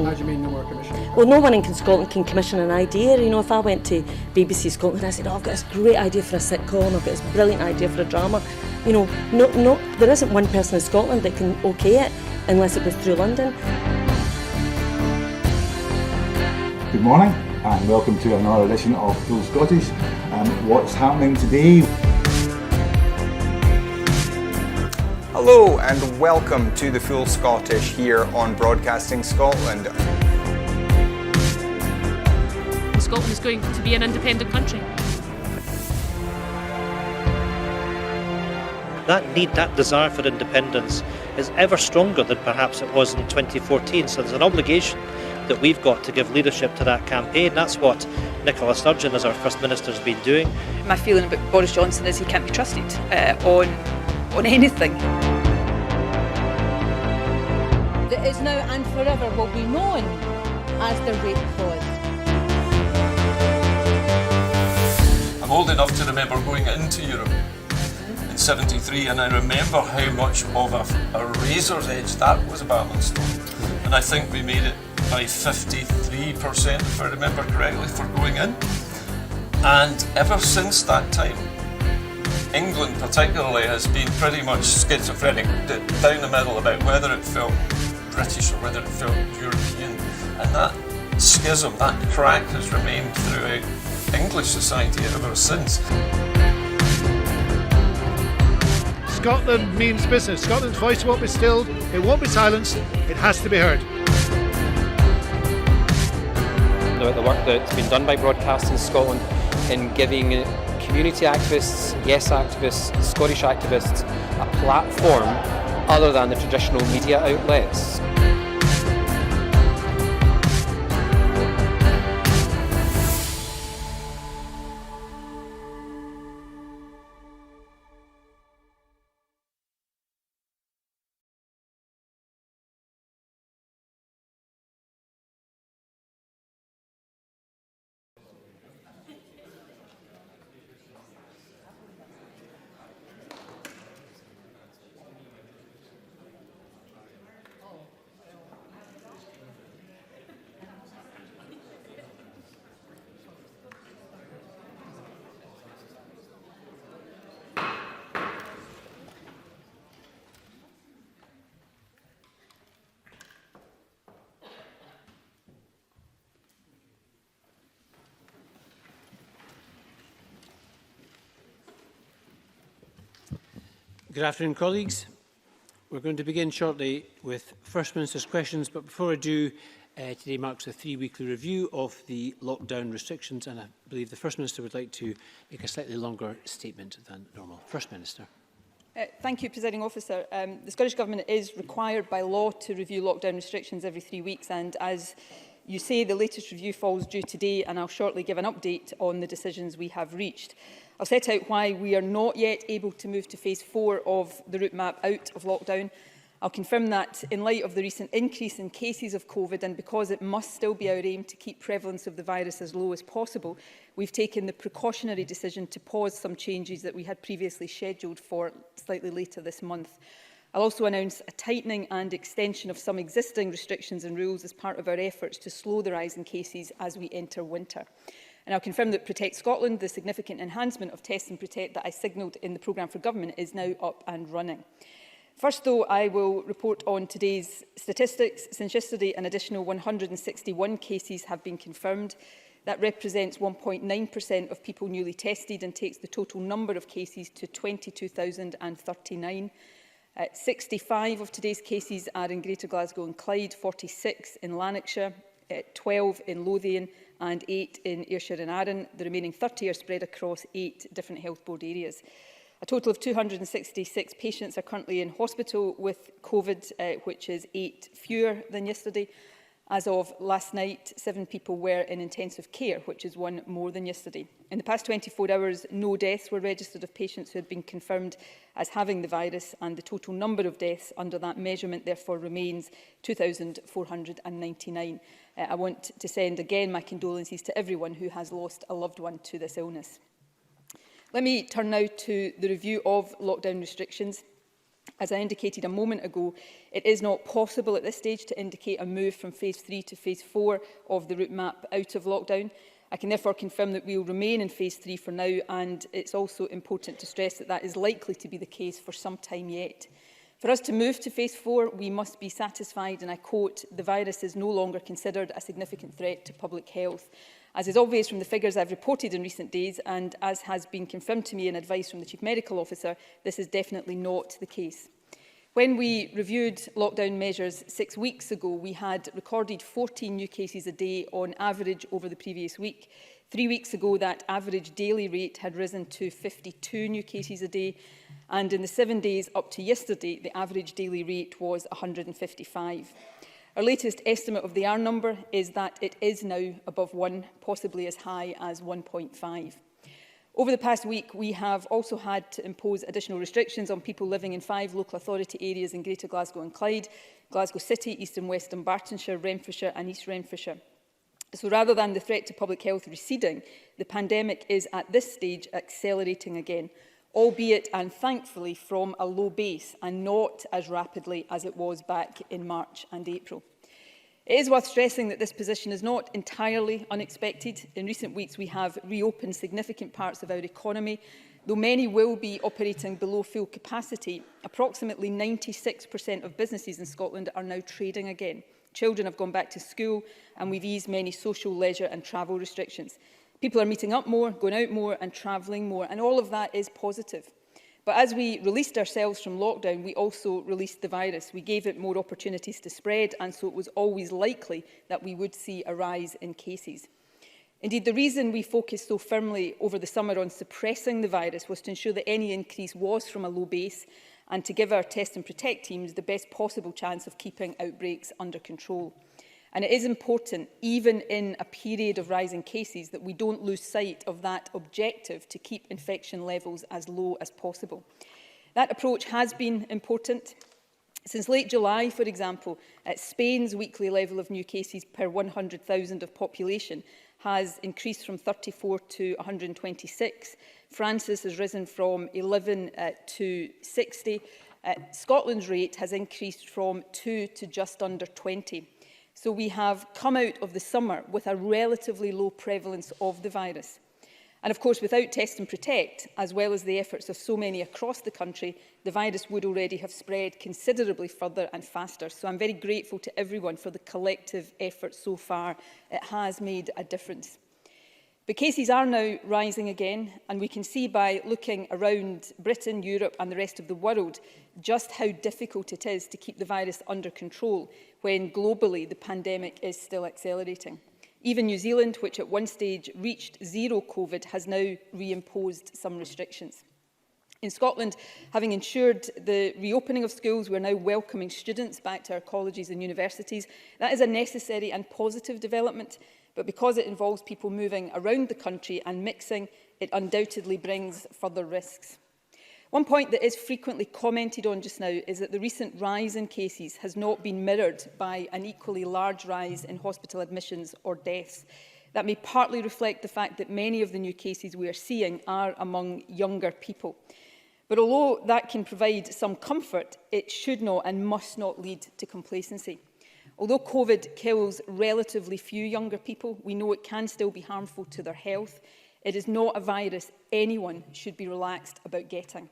How do you mean no more commission? Well, no one in Scotland can commission an idea. You know, if I went to BBC Scotland and I said, oh, I've got this great idea for a sitcom, I've got this brilliant idea for a drama, you know, no, there isn't one person in Scotland that can okay it unless it goes through London. Good morning and welcome to another edition of Full Scottish. What's happening today? Hello and welcome to the Full Scottish here on Broadcasting Scotland. Scotland is going to be an independent country. That need, that desire for independence is ever stronger than perhaps it was in 2014. So there's an obligation that we've got to give leadership to that campaign. That's what Nicola Sturgeon, as our First Minister, has been doing. My feeling about Boris Johnson is he can't be trusted on anything. That is now and forever will be known as the rape clause. I'm old enough to remember going into Europe in '73, and I remember how much of a razor's edge that was a balance stone. And I think we made it by 53%, if I remember correctly, for going in. And ever since that time, England particularly has been pretty much schizophrenic, down the middle about whether it felt British or whether it felt European. And that schism, that crack has remained throughout English society ever since. Scotland means business. Scotland's voice won't be stilled, it won't be silenced, it has to be heard. About the work that's been done by Broadcasting Scotland in giving community activists, yes activists, Scottish activists a platform other than the traditional media outlets. Good afternoon, colleagues. We're going to begin shortly with First Minister's questions, but before I do, today marks a three-weekly review of the lockdown restrictions, and I believe the First Minister would like to make a slightly longer statement than normal. First Minister. Thank you, Presiding Officer. The Scottish Government is required by law to review lockdown restrictions every 3 weeks, and as you say, the latest review falls due today, and I'll shortly give an update on the decisions we have reached. I'll set out why we are not yet able to move to phase 4 of the route map out of lockdown. I'll confirm that in light of the recent increase in cases of COVID, and because it must still be our aim to keep prevalence of the virus as low as possible, we've taken the precautionary decision to pause some changes that we had previously scheduled for slightly later this month. I'll also announce a tightening and extension of some existing restrictions and rules as part of our efforts to slow the rise in cases as we enter winter. And I'll confirm that Protect Scotland, the significant enhancement of Test and Protect that I signalled in the programme for government, is now up and running. First, though, I will report on today's statistics. Since yesterday, an additional 161 cases have been confirmed. That represents 1.9% of people newly tested and takes the total number of cases to 22,039. 65 of today's cases are in Greater Glasgow and Clyde, 46 in Lanarkshire, 12 in Lothian and 8 in Ayrshire and Arran. The remaining 30 are spread across 8 different health board areas. A total of 266 patients are currently in hospital with COVID, which is 8 fewer than yesterday. As of last night, 7 people were in intensive care, which is 1 more than yesterday. In the past 24 hours, no deaths were registered of patients who had been confirmed as having the virus, and the total number of deaths under that measurement therefore remains 2,499. I want to send again my condolences to everyone who has lost a loved one to this illness. Let me turn now to the review of lockdown restrictions. As I indicated a moment ago, it is not possible at this stage to indicate a move from phase 3 to phase 4 of the route map out of lockdown. I can therefore confirm that we will remain in phase 3 for now, and it's also important to stress that that is likely to be the case for some time yet. For us to move to phase 4, we must be satisfied, and I quote, "The virus is no longer considered a significant threat to public health." As is obvious from the figures I've reported in recent days, and as has been confirmed to me in advice from the Chief Medical Officer, this is definitely not the case. When we reviewed lockdown measures 6 weeks ago, we had recorded 14 new cases a day on average over the previous week. 3 weeks ago, that average daily rate had risen to 52 new cases a day, and in the 7 days up to yesterday, the average daily rate was 155. Our latest estimate of the R number is that it is now above 1, possibly as high as 1.5. Over the past week, we have also had to impose additional restrictions on people living in 5 local authority areas in Greater Glasgow and Clyde, Glasgow City, East and West Dunbartonshire, Renfrewshire and East Renfrewshire. So rather than the threat to public health receding, the pandemic is at this stage accelerating again, albeit and thankfully from a low base and not as rapidly as it was back in March and April. It is worth stressing that this position is not entirely unexpected. In recent weeks, we have reopened significant parts of our economy. Though many will be operating below full capacity, approximately 96% of businesses in Scotland are now trading again. Children have gone back to school, and we've eased many social, leisure and travel restrictions. People are meeting up more, going out more and travelling more, and all of that is positive. But as we released ourselves from lockdown, we also released the virus. We gave it more opportunities to spread, and so it was always likely that we would see a rise in cases. Indeed, the reason we focused so firmly over the summer on suppressing the virus was to ensure that any increase was from a low base and to give our test and protect teams the best possible chance of keeping outbreaks under control. And it is important, even in a period of rising cases, that we don't lose sight of that objective to keep infection levels as low as possible. That approach has been important. Since late July, for example, Spain's weekly level of new cases per 100,000 of population has increased from 34 to 126. France's has risen from 11 to 60. Scotland's rate has increased from 2 to just under 20. So we have come out of the summer with a relatively low prevalence of the virus. And of course, without test and protect, as well as the efforts of so many across the country, the virus would already have spread considerably further and faster. So I'm very grateful to everyone for the collective effort so far. It has made a difference. But cases are now rising again, and we can see by looking around Britain, Europe and the rest of the world just how difficult it is to keep the virus under control when globally the pandemic is still accelerating. Even New Zealand, which at one stage reached zero COVID, has now reimposed some restrictions. In Scotland, having ensured the reopening of schools, we are now welcoming students back to our colleges and universities. That is a necessary and positive development, but because it involves people moving around the country and mixing, it undoubtedly brings further risks. One point that is frequently commented on just now is that the recent rise in cases has not been mirrored by an equally large rise in hospital admissions or deaths. That may partly reflect the fact that many of the new cases we are seeing are among younger people. But although that can provide some comfort, it should not and must not lead to complacency. Although COVID kills relatively few younger people, we know it can still be harmful to their health. It is not a virus anyone should be relaxed about getting.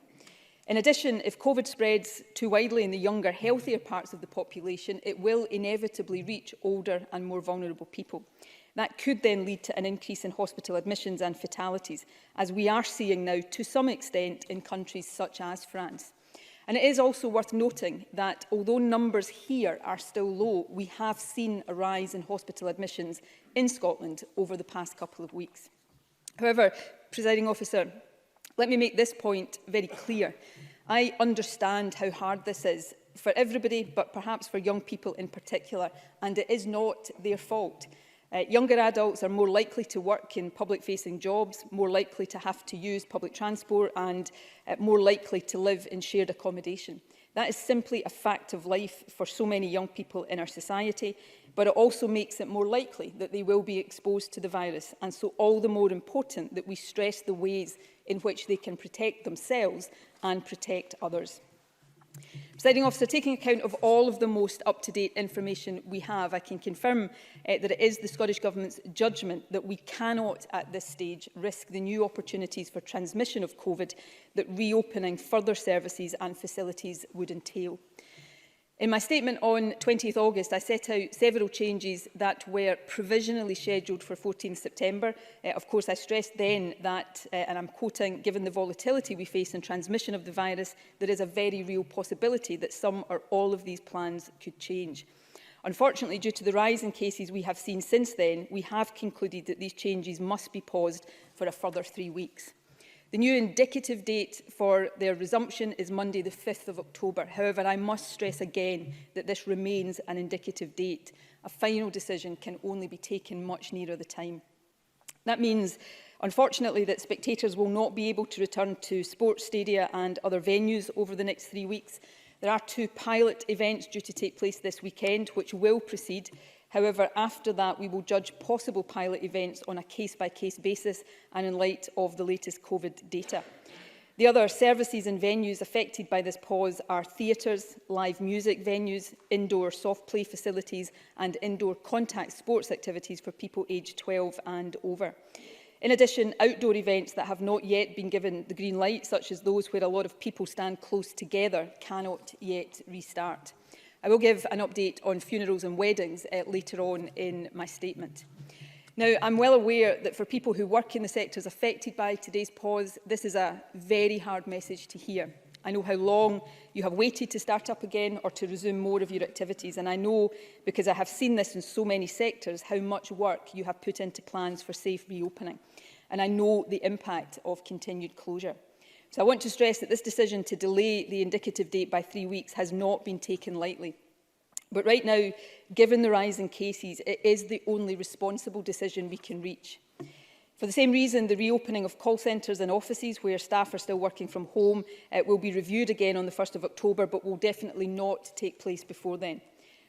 In addition, if COVID spreads too widely in the younger, healthier parts of the population, it will inevitably reach older and more vulnerable people. That could then lead to an increase in hospital admissions and fatalities, as we are seeing now to some extent in countries such as France. And it is also worth noting that although numbers here are still low, we have seen a rise in hospital admissions in Scotland over the past couple of weeks. However, Presiding Officer, let me make this point very clear. I understand how hard this is for everybody, but perhaps for young people in particular, and it is not their fault. Younger adults are more likely to work in public-facing jobs, more likely to have to use public transport and more likely to live in shared accommodation. That is simply a fact of life for so many young people in our society, but it also makes it more likely that they will be exposed to the virus, and so all the more important that we stress the ways in which they can protect themselves and protect others. Presiding Officer, taking account of all of the most up-to-date information we have, I can confirm that it is the Scottish Government's judgment that we cannot at this stage risk the new opportunities for transmission of COVID that reopening further services and facilities would entail. In my statement on 20th August, I set out several changes that were provisionally scheduled for 14th September. Of course, I stressed then that, and I'm quoting, given the volatility we face in transmission of the virus, there is a very real possibility that some or all of these plans could change. Unfortunately, due to the rise in cases we have seen since then, we have concluded that these changes must be paused for a further 3 weeks. The new indicative date for their resumption is Monday the 5th of October. However, I must stress again that this remains an indicative date. A final decision can only be taken much nearer the time. That means, unfortunately, that spectators will not be able to return to sports stadia and other venues over the next 3 weeks. There are 2 pilot events due to take place this weekend, which will proceed. However, after that, we will judge possible pilot events on a case-by-case basis and in light of the latest COVID data. The other services and venues affected by this pause are theatres, live music venues, indoor soft play facilities and indoor contact sports activities for people aged 12 and over. In addition, outdoor events that have not yet been given the green light, such as those where a lot of people stand close together, cannot yet restart. I will give an update on funerals and weddings later on in my statement. Now, I'm well aware that for people who work in the sectors affected by today's pause, this is a very hard message to hear. I know how long you have waited to start up again or to resume more of your activities, and I know, because I have seen this in so many sectors, how much work you have put into plans for safe reopening. And I know the impact of continued closure. So I want to stress that this decision to delay the indicative date by 3 weeks has not been taken lightly. But right now, given the rise in cases, it is the only responsible decision we can reach. For the same reason, the reopening of call centres and offices where staff are still working from home will be reviewed again on the 1st of October, but will definitely not take place before then.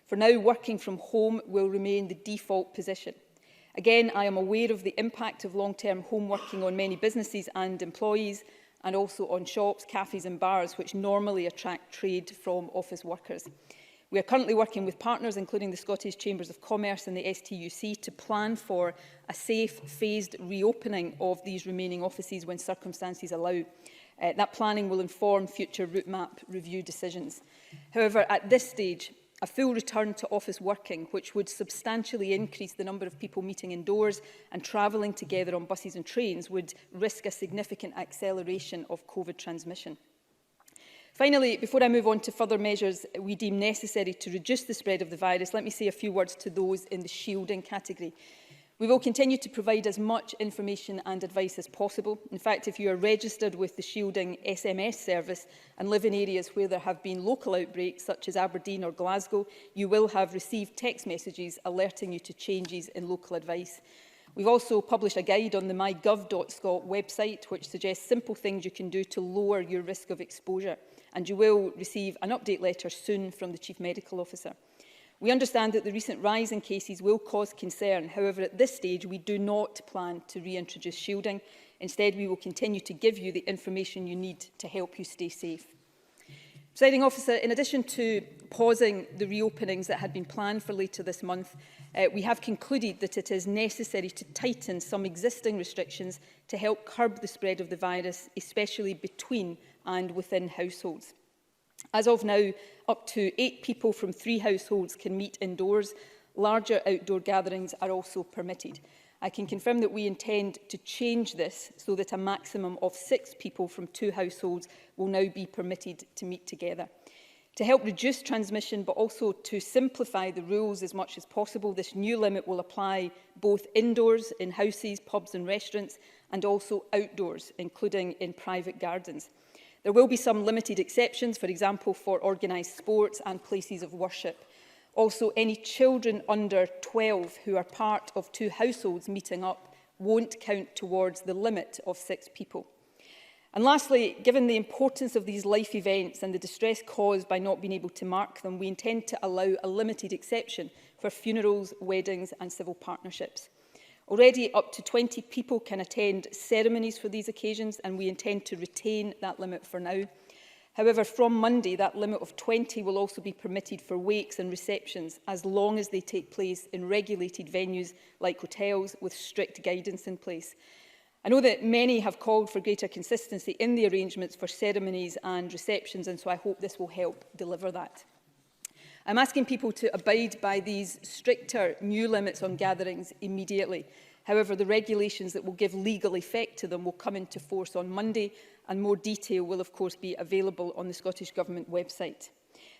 For now, working from home will remain the default position. Again, I am aware of the impact of long-term home working on many businesses and employees, and also on shops, cafes and bars, which normally attract trade from office workers. We are currently working with partners, including the Scottish Chambers of Commerce and the STUC, to plan for a safe, phased reopening of these remaining offices when circumstances allow. That planning will inform future route map review decisions. However, at this stage, a full return to office working, which would substantially increase the number of people meeting indoors and travelling together on buses and trains, would risk a significant acceleration of COVID transmission. Finally, before I move on to further measures we deem necessary to reduce the spread of the virus, let me say a few words to those in the shielding category. We will continue to provide as much information and advice as possible. In fact, if you are registered with the shielding SMS service and live in areas where there have been local outbreaks, such as Aberdeen or Glasgow, you will have received text messages alerting you to changes in local advice. We've also published a guide on the mygov.scot website, which suggests simple things you can do to lower your risk of exposure. And you will receive an update letter soon from the Chief Medical Officer. We understand that the recent rise in cases will cause concern. However, at this stage, we do not plan to reintroduce shielding. Instead, we will continue to give you the information you need to help you stay safe. Presiding Officer, in addition to pausing the reopenings that had been planned for later this month, we have concluded that it is necessary to tighten some existing restrictions to help curb the spread of the virus, especially between and within households. As of now, up to 8 people from 3 households can meet indoors. Larger outdoor gatherings are also permitted. I can confirm that we intend to change this so that a maximum of 6 people from 2 households will now be permitted to meet together. To help reduce transmission, but also to simplify the rules as much as possible, this new limit will apply both indoors, in houses, pubs and restaurants, and also outdoors, including in private gardens. There will be some limited exceptions, for example, for organised sports and places of worship. Also, any children under 12 who are part of 2 households meeting up won't count towards the limit of 6 people. And lastly, given the importance of these life events and the distress caused by not being able to mark them, we intend to allow a limited exception for funerals, weddings and civil partnerships. Already up to 20 people can attend ceremonies for these occasions, and we intend to retain that limit for now. However, from Monday, that limit of 20 will also be permitted for wakes and receptions, as long as they take place in regulated venues like hotels with strict guidance in place. I know that many have called for greater consistency in the arrangements for ceremonies and receptions, and so I hope this will help deliver that. I'm asking people to abide by these stricter new limits on gatherings immediately. However, the regulations that will give legal effect to them will come into force on Monday, and more detail will of course be available on the Scottish Government website.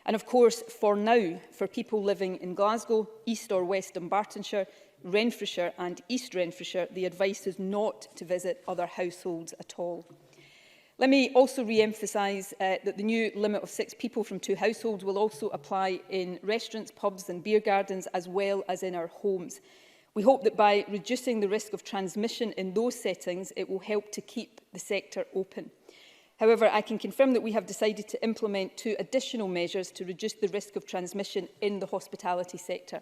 And of course, for now, for people living in Glasgow, East or West Dunbartonshire, Renfrewshire and East Renfrewshire, the advice is not to visit other households at all. Let me also re-emphasise that the new limit of 6 people from 2 households will also apply in restaurants, pubs and beer gardens, as well as in our homes. We hope that by reducing the risk of transmission in those settings, it will help to keep the sector open. However, I can confirm that we have decided to implement 2 additional measures to reduce the risk of transmission in the hospitality sector.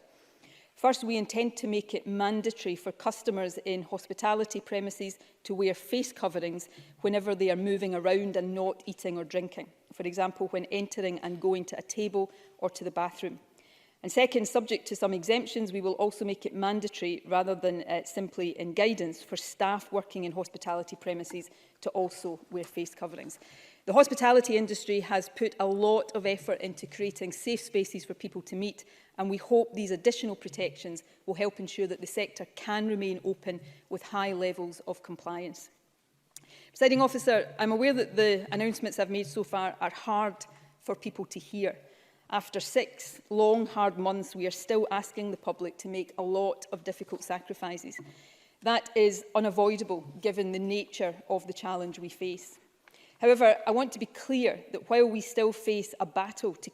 First, we intend to make it mandatory for customers in hospitality premises to wear face coverings whenever they are moving around and not eating or drinking. For example, when entering and going to a table or to the bathroom. And second, subject to some exemptions, we will also make it mandatory, rather than simply in guidance, for staff working in hospitality premises to also wear face coverings. The hospitality industry has put a lot of effort into creating safe spaces for people to meet, and we hope these additional protections will help ensure that the sector can remain open with high levels of compliance. Presiding Officer, I'm aware that the announcements I've made so far are hard for people to hear. After 6 long, hard months, we are still asking the public to make a lot of difficult sacrifices. That is unavoidable given the nature of the challenge we face. However, I want to be clear that while we still face a battle to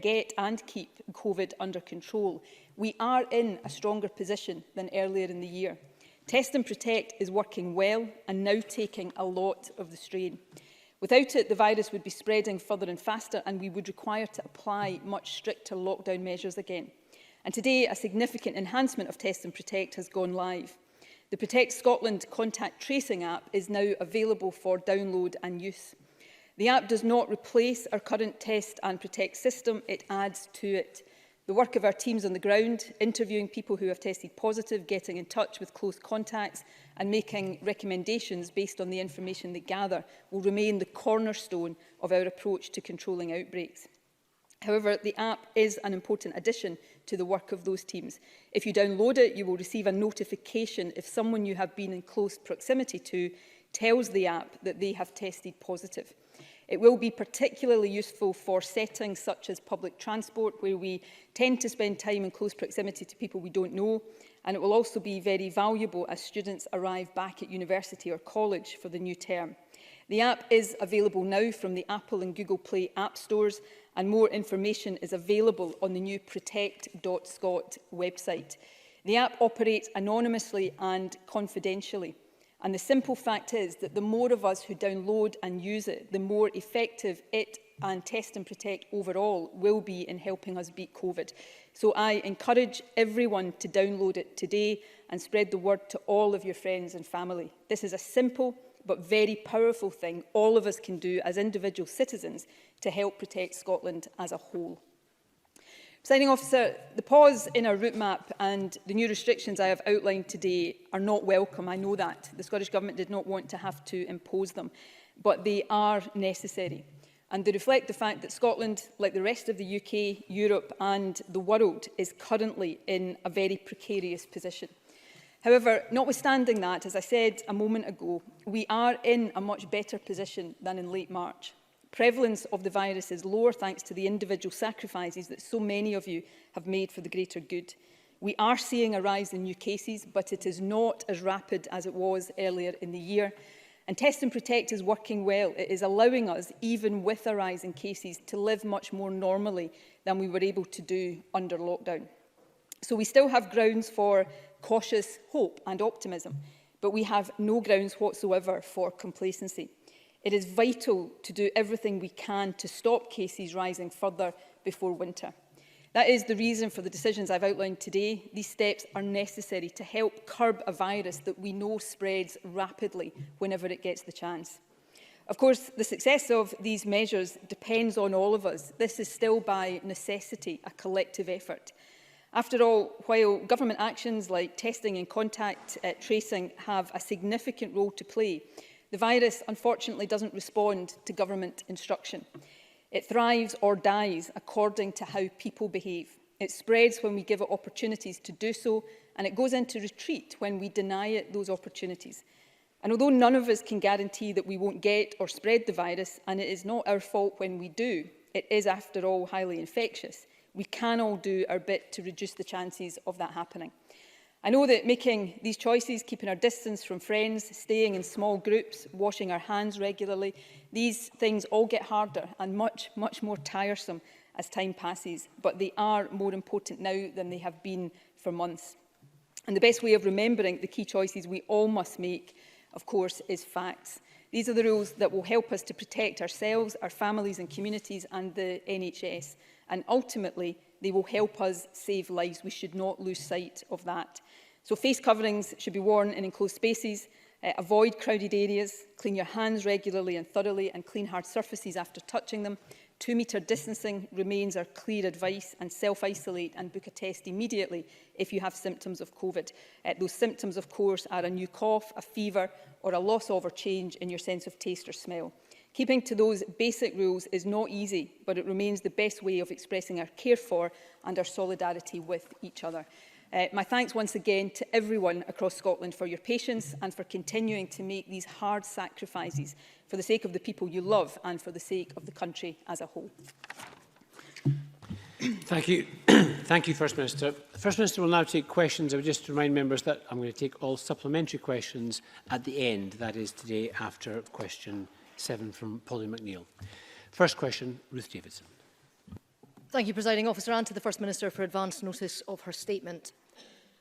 get and keep COVID under control, we are in a stronger position than earlier in the year. Test and Protect is working well and now taking a lot of the strain. Without it, the virus would be spreading further and faster, and we would require to apply much stricter lockdown measures again. And today, a significant enhancement of Test and Protect has gone live. The Protect Scotland contact tracing app is now available for download and use. The app does not replace our current Test and Protect system, it adds to it. The work of our teams on the ground, interviewing people who have tested positive, getting in touch with close contacts and making recommendations based on the information they gather, will remain the cornerstone of our approach to controlling outbreaks. However, the app is an important addition to the work of those teams. If you download it, you will receive a notification if someone you have been in close proximity to tells the app that they have tested positive. It will be particularly useful for settings such as public transport, where we tend to spend time in close proximity to people we don't know, and it will also be very valuable as students arrive back at university or college for the new term. The app is available now from the Apple and Google Play app stores, and more information is available on the new protect.scot website. The app operates anonymously and confidentially. And the simple fact is that the more of us who download and use it, the more effective it and Test and Protect overall will be in helping us beat COVID. So I encourage everyone to download it today and spread the word to all of your friends and family. This is a simple but very powerful thing all of us can do as individual citizens to help protect Scotland as a whole. Presiding Officer, the pause in our route map and the new restrictions I have outlined today are not welcome. I know that. The Scottish Government did not want to have to impose them, but they are necessary. And they reflect the fact that Scotland, like the rest of the UK, Europe and the world, is currently in a very precarious position. However, notwithstanding that, as I said a moment ago, we are in a much better position than in late March. Prevalence of the virus is lower thanks to the individual sacrifices that so many of you have made for the greater good. We are seeing a rise in new cases, but it is not as rapid as it was earlier in the year. And Test and Protect is working well. It is allowing us, even with a rise in cases, to live much more normally than we were able to do under lockdown. So we still have grounds for cautious hope and optimism, but we have no grounds whatsoever for complacency. It is vital to do everything we can to stop cases rising further before winter. That is the reason for the decisions I've outlined today. These steps are necessary to help curb a virus that we know spreads rapidly whenever it gets the chance. Of course, the success of these measures depends on all of us. This is still by necessity a collective effort. After all, while government actions like testing and contact tracing have a significant role to play, the virus unfortunately doesn't respond to government instruction. It thrives or dies according to how people behave. It spreads when we give it opportunities to do so, and it goes into retreat when we deny it those opportunities. And although none of us can guarantee that we won't get or spread the virus, and it is not our fault when we do, it is after all highly infectious, we can all do our bit to reduce the chances of that happening. I know that making these choices, keeping our distance from friends, staying in small groups, washing our hands regularly, these things all get harder and much, much more tiresome as time passes, but they are more important now than they have been for months. And the best way of remembering the key choices we all must make, of course, is facts. These are the rules that will help us to protect ourselves, our families and communities and the NHS. And ultimately, they will help us save lives. We should not lose sight of that. So face coverings should be worn in enclosed spaces, avoid crowded areas, clean your hands regularly and thoroughly, and clean hard surfaces after touching them. 2-metre distancing remains our clear advice, and self-isolate and book a test immediately if you have symptoms of COVID. Those symptoms, of course, are a new cough, a fever, or a loss of or change in your sense of taste or smell. Keeping to those basic rules is not easy, but it remains the best way of expressing our care for and our solidarity with each other. My thanks once again to everyone across Scotland for your patience and for continuing to make these hard sacrifices for the sake of the people you love and for the sake of the country as a whole. Thank you. Thank you, First Minister. The First Minister will now take questions. I would just remind members that I'm going to take all supplementary questions at the end. That is today after question 7 from Pauline McNeill. First question, Ruth Davidson. Thank you, Presiding Officer, and to the First Minister for advance notice of her statement.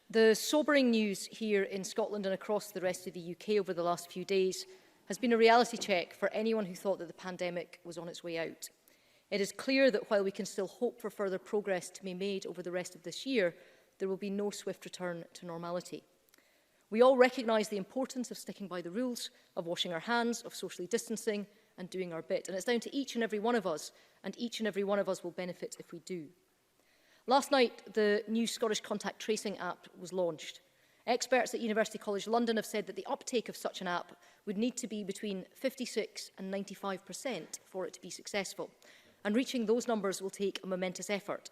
The sobering news here in Scotland and across the rest of the UK over the last few days has been a reality check for anyone who thought that the pandemic was on its way out. It is clear that while we can still hope for further progress to be made over the rest of this year, there will be no swift return to normality. We all recognise the importance of sticking by the rules, of washing our hands, of socially distancing and doing our bit. And it's down to each and every one of us, and each and every one of us will benefit if we do. Last night, the new Scottish contact tracing app was launched. Experts at University College London have said that the uptake of such an app would need to be between 56% and 95% for it to be successful. And reaching those numbers will take a momentous effort.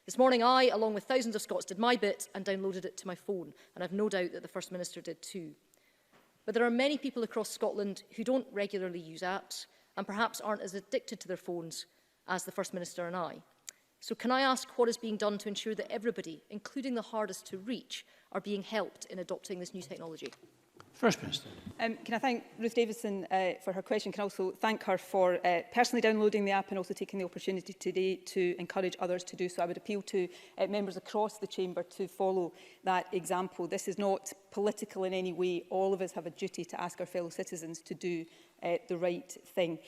This morning I, along with thousands of Scots, did my bit and downloaded it to my phone, and I've no doubt that the First Minister did too. But there are many people across Scotland who don't regularly use apps and perhaps aren't as addicted to their phones as the First Minister and I. So can I ask what is being done to ensure that everybody, including the hardest to reach, are being helped in adopting this new technology? First Minister. Can I thank Ruth Davidson for her question? Can I also thank her for personally downloading the app and also taking the opportunity today to encourage others to do so. I would appeal to members across the chamber to follow that example. This is not political in any way. All of us have a duty to ask our fellow citizens to do the right thing.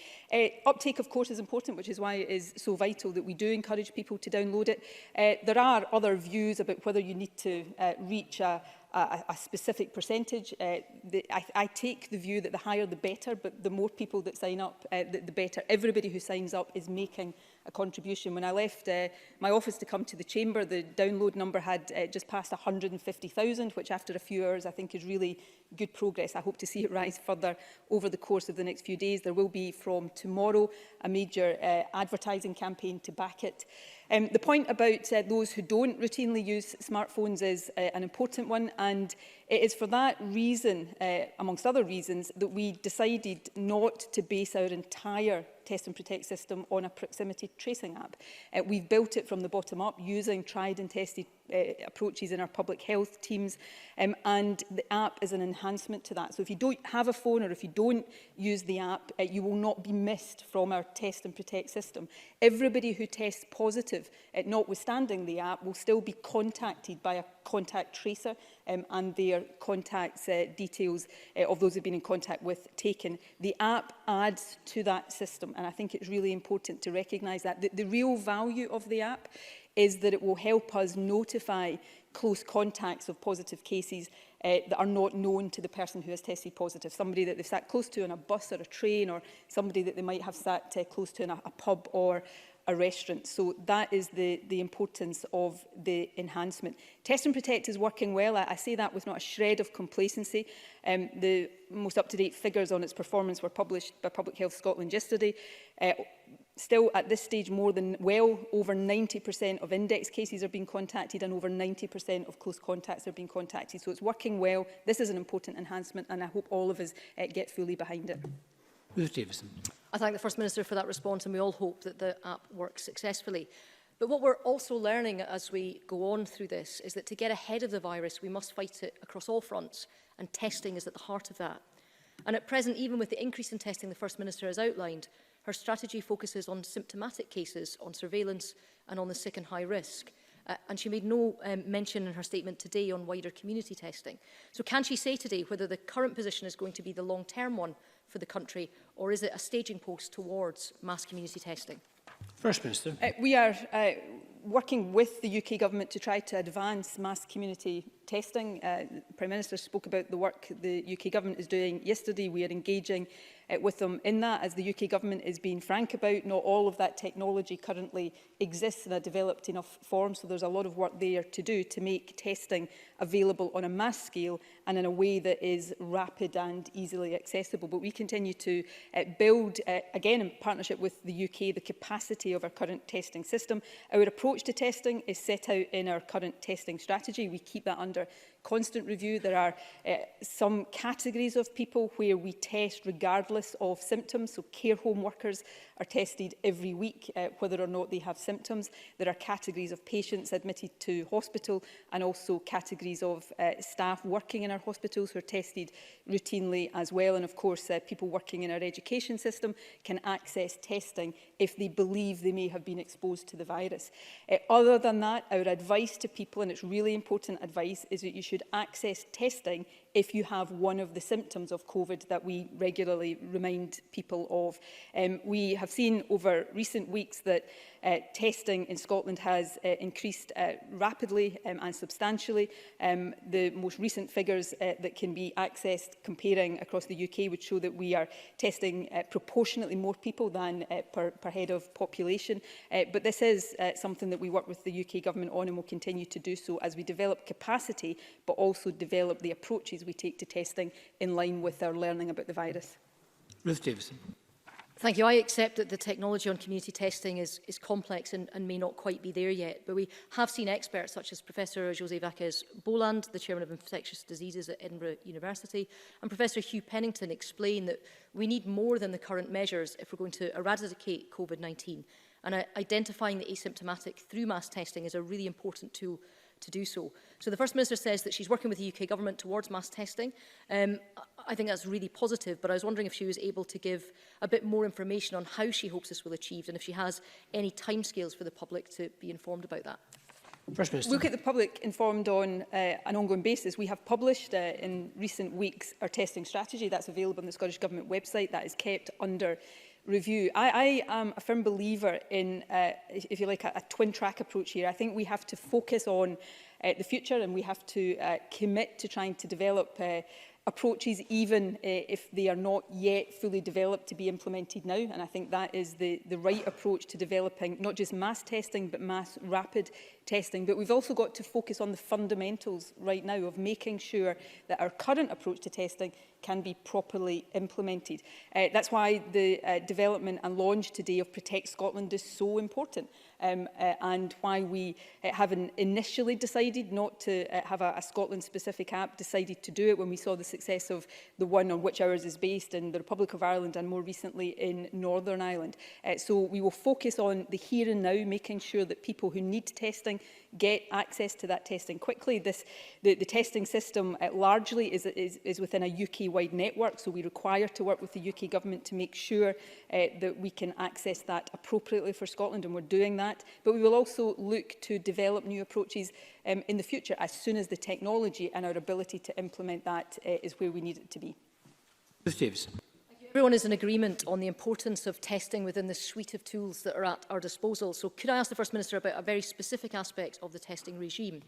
Uptake, of course, is important, which is why it is so vital that we do encourage people to download it. There are other views about whether you need to reach a specific percentage. I take the view that the higher the better, but the more people that sign up, the better. Everybody who signs up is making a contribution. When I left my office to come to the chamber, the download number had just passed 150,000, which after a few hours I think is really good progress. I hope to see it rise further over the course of the next few days. There will be from tomorrow a major advertising campaign to back it. The point about those who don't routinely use smartphones is an important one, and it is for that reason, amongst other reasons, that we decided not to base our entire Test and Protect system on a proximity tracing app. We've built it from the bottom up using tried and tested approaches in our public health teams, and the app is an enhancement to that. So if you don't have a phone or if you don't use the app, you will not be missed from our test and protect system. Everybody who tests positive, notwithstanding the app, will still be contacted by a contact tracer and their contacts details of those who've been in contact with taken. The app adds to that system, and I think it's really important to recognise that. The real value of the app is that it will help us notify close contacts of positive cases that are not known to the person who has tested positive. Somebody that they've sat close to on a bus or a train, or somebody that they might have sat close to in a pub or a restaurant. So that is the importance of the enhancement. Test and Protect is working well. I say that with not a shred of complacency. The most up-to-date figures on its performance were published by Public Health Scotland yesterday. Still, at this stage, well over 90% of index cases are being contacted and over 90% of close contacts are being contacted. So it's working well. This is an important enhancement, and I hope all of us get fully behind it. Ruth Davidson. I thank the First Minister for that response, and we all hope that the app works successfully. But what we're also learning as we go on through this is that to get ahead of the virus, we must fight it across all fronts, and testing is at the heart of that. And at present, even with the increase in testing the First Minister has outlined, her strategy focuses on symptomatic cases, on surveillance and on the sick and high risk. And she made no mention in her statement today on wider community testing. So can she say today whether the current position is going to be the long-term one for the country, or is it a staging post towards mass community testing? First Minister. We are working with the UK Government to try to advance mass community testing. The Prime Minister spoke about the work the UK Government is doing yesterday. We are engaging with them in that. As the UK Government is being frank about, not all of that technology currently exists in a developed enough form, so there's a lot of work there to do to make testing available on a mass scale and in a way that is rapid and easily accessible. But we continue to build, again in partnership with the UK, the capacity of our current testing system. Our approach to testing is set out in our current testing strategy. We keep that under constant review. There are some categories of people where we test regardless of symptoms. So care home workers are tested every week whether or not they have symptoms. There are categories of patients admitted to hospital and also categories of staff working in our hospitals who are tested routinely as well. And of course, people working in our education system can access testing if they believe they may have been exposed to the virus. Other than that, our advice to people, and it's really important advice, is that you should access testing if you have one of the symptoms of COVID that we regularly remind people of. We have seen over recent weeks that testing in Scotland has increased rapidly and substantially. The most recent figures that can be accessed comparing across the UK would show that we are testing proportionately more people than per head of population. But this is something that we work with the UK Government on and will continue to do so as we develop capacity, but also develop the approaches we take to testing in line with our learning about the virus. Ruth Davidson. Thank you. I accept that the technology on community testing is complex and may not quite be there yet, but we have seen experts such as Professor José Vázquez-Boland, the Chairman of Infectious Diseases at Edinburgh University, and Professor Hugh Pennington explain that we need more than the current measures if we're going to eradicate COVID-19. And identifying the asymptomatic through mass testing is a really important tool to do so. So the First Minister says that she's working with the UK Government towards mass testing. I think that's really positive, but I was wondering if she was able to give a bit more information on how she hopes this will achieve and if she has any timescales for the public to be informed about that. First Minister. We'll keep the public informed on an ongoing basis. We have published in recent weeks our testing strategy. That's available on the Scottish Government website. That is kept under review. I am a firm believer in, if you like, a twin-track approach here. I think we have to focus on the future and we have to commit to trying to develop approaches even if they are not yet fully developed to be implemented now. And I think that is the right approach to developing not just mass testing but mass rapid testing. But we've also got to focus on the fundamentals right now of making sure that our current approach to testing can be properly implemented. That's why the development and launch today of Protect Scotland is so important. And why we haven't initially decided not to have a Scotland-specific app, decided to do it when we saw the success of the one on which ours is based in the Republic of Ireland and more recently in Northern Ireland. So we will focus on the here and now, making sure that people who need testing get access to that testing quickly. The testing system largely is within a UK-wide network, so we require to work with the UK government to make sure that we can access that appropriately for Scotland, and we're doing that. But we will also look to develop new approaches in the future as soon as the technology and our ability to implement that is where we need it to be. Ruth Davidson. Everyone is in agreement on the importance of testing within the suite of tools that are at our disposal. So could I ask the First Minister about a very specific aspect of the testing regime?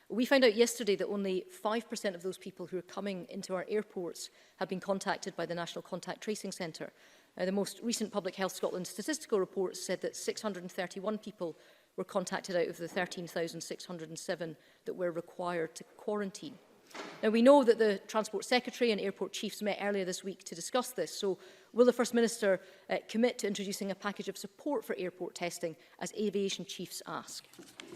We found out yesterday that only 5% of those people who are coming into our airports have been contacted by the National Contact Tracing Centre. The most recent Public Health Scotland statistical report said that 631 people were contacted out of the 13,607 that were required to quarantine. Now, we know that the Transport Secretary and Airport Chiefs met earlier this week to discuss this, so will the First Minister commit to introducing a package of support for airport testing, as aviation chiefs ask?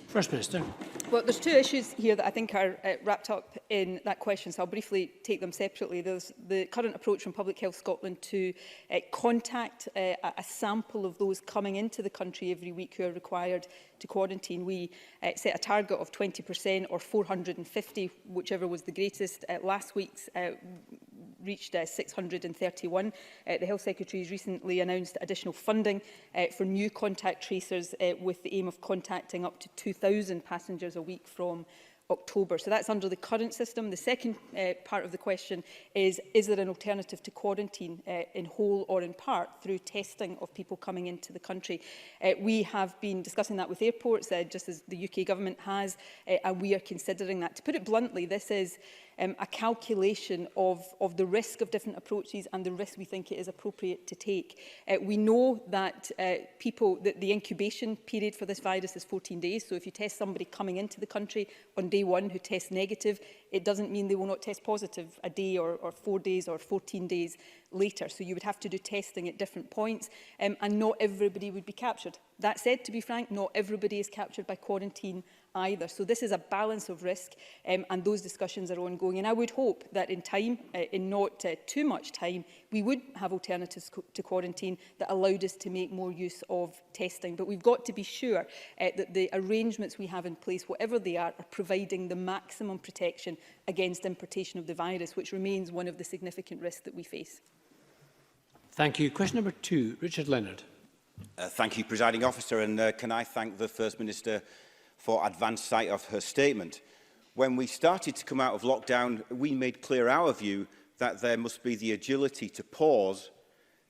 First Minister. Well, there's two issues here that I think are wrapped up in that question, so I'll briefly take them separately. There's the current approach from Public Health Scotland to contact a sample of those coming into the country every week who are required to quarantine. We set a target of 20% or 450, whichever was the greatest. Last week's reached 631. The Health Secretary has recently announced additional funding for new contact tracers with the aim of contacting up to 2,000 passengers a week from October. So that's under the current system. The second part of the question is there an alternative to quarantine in whole or in part through testing of people coming into the country? We have been discussing that with airports, just as the UK government has, and we are considering that. To put it bluntly, this is a calculation of the risk of different approaches and the risk we think it is appropriate to take. We know that the incubation period for this virus is 14 days. So if you test somebody coming into the country on day one who tests negative, it doesn't mean they will not test positive a day or 4 days or 14 days later. So you would have to do testing at different points, and not everybody would be captured. That said, to be frank, not everybody is captured by quarantine either. So this is a balance of risk, and those discussions are ongoing. And I would hope that in time, in not too much time, we would have alternatives to quarantine that allowed us to make more use of testing. But we've got to be sure that the arrangements we have in place, whatever they are providing the maximum protection against importation of the virus, which remains one of the significant risks that we face. Thank you. Question number 2, Richard Leonard. Thank you, Presiding Officer, and can I thank the First Minister for advance sight of her statement. When we started to come out of lockdown, we made clear our view that there must be the agility to pause,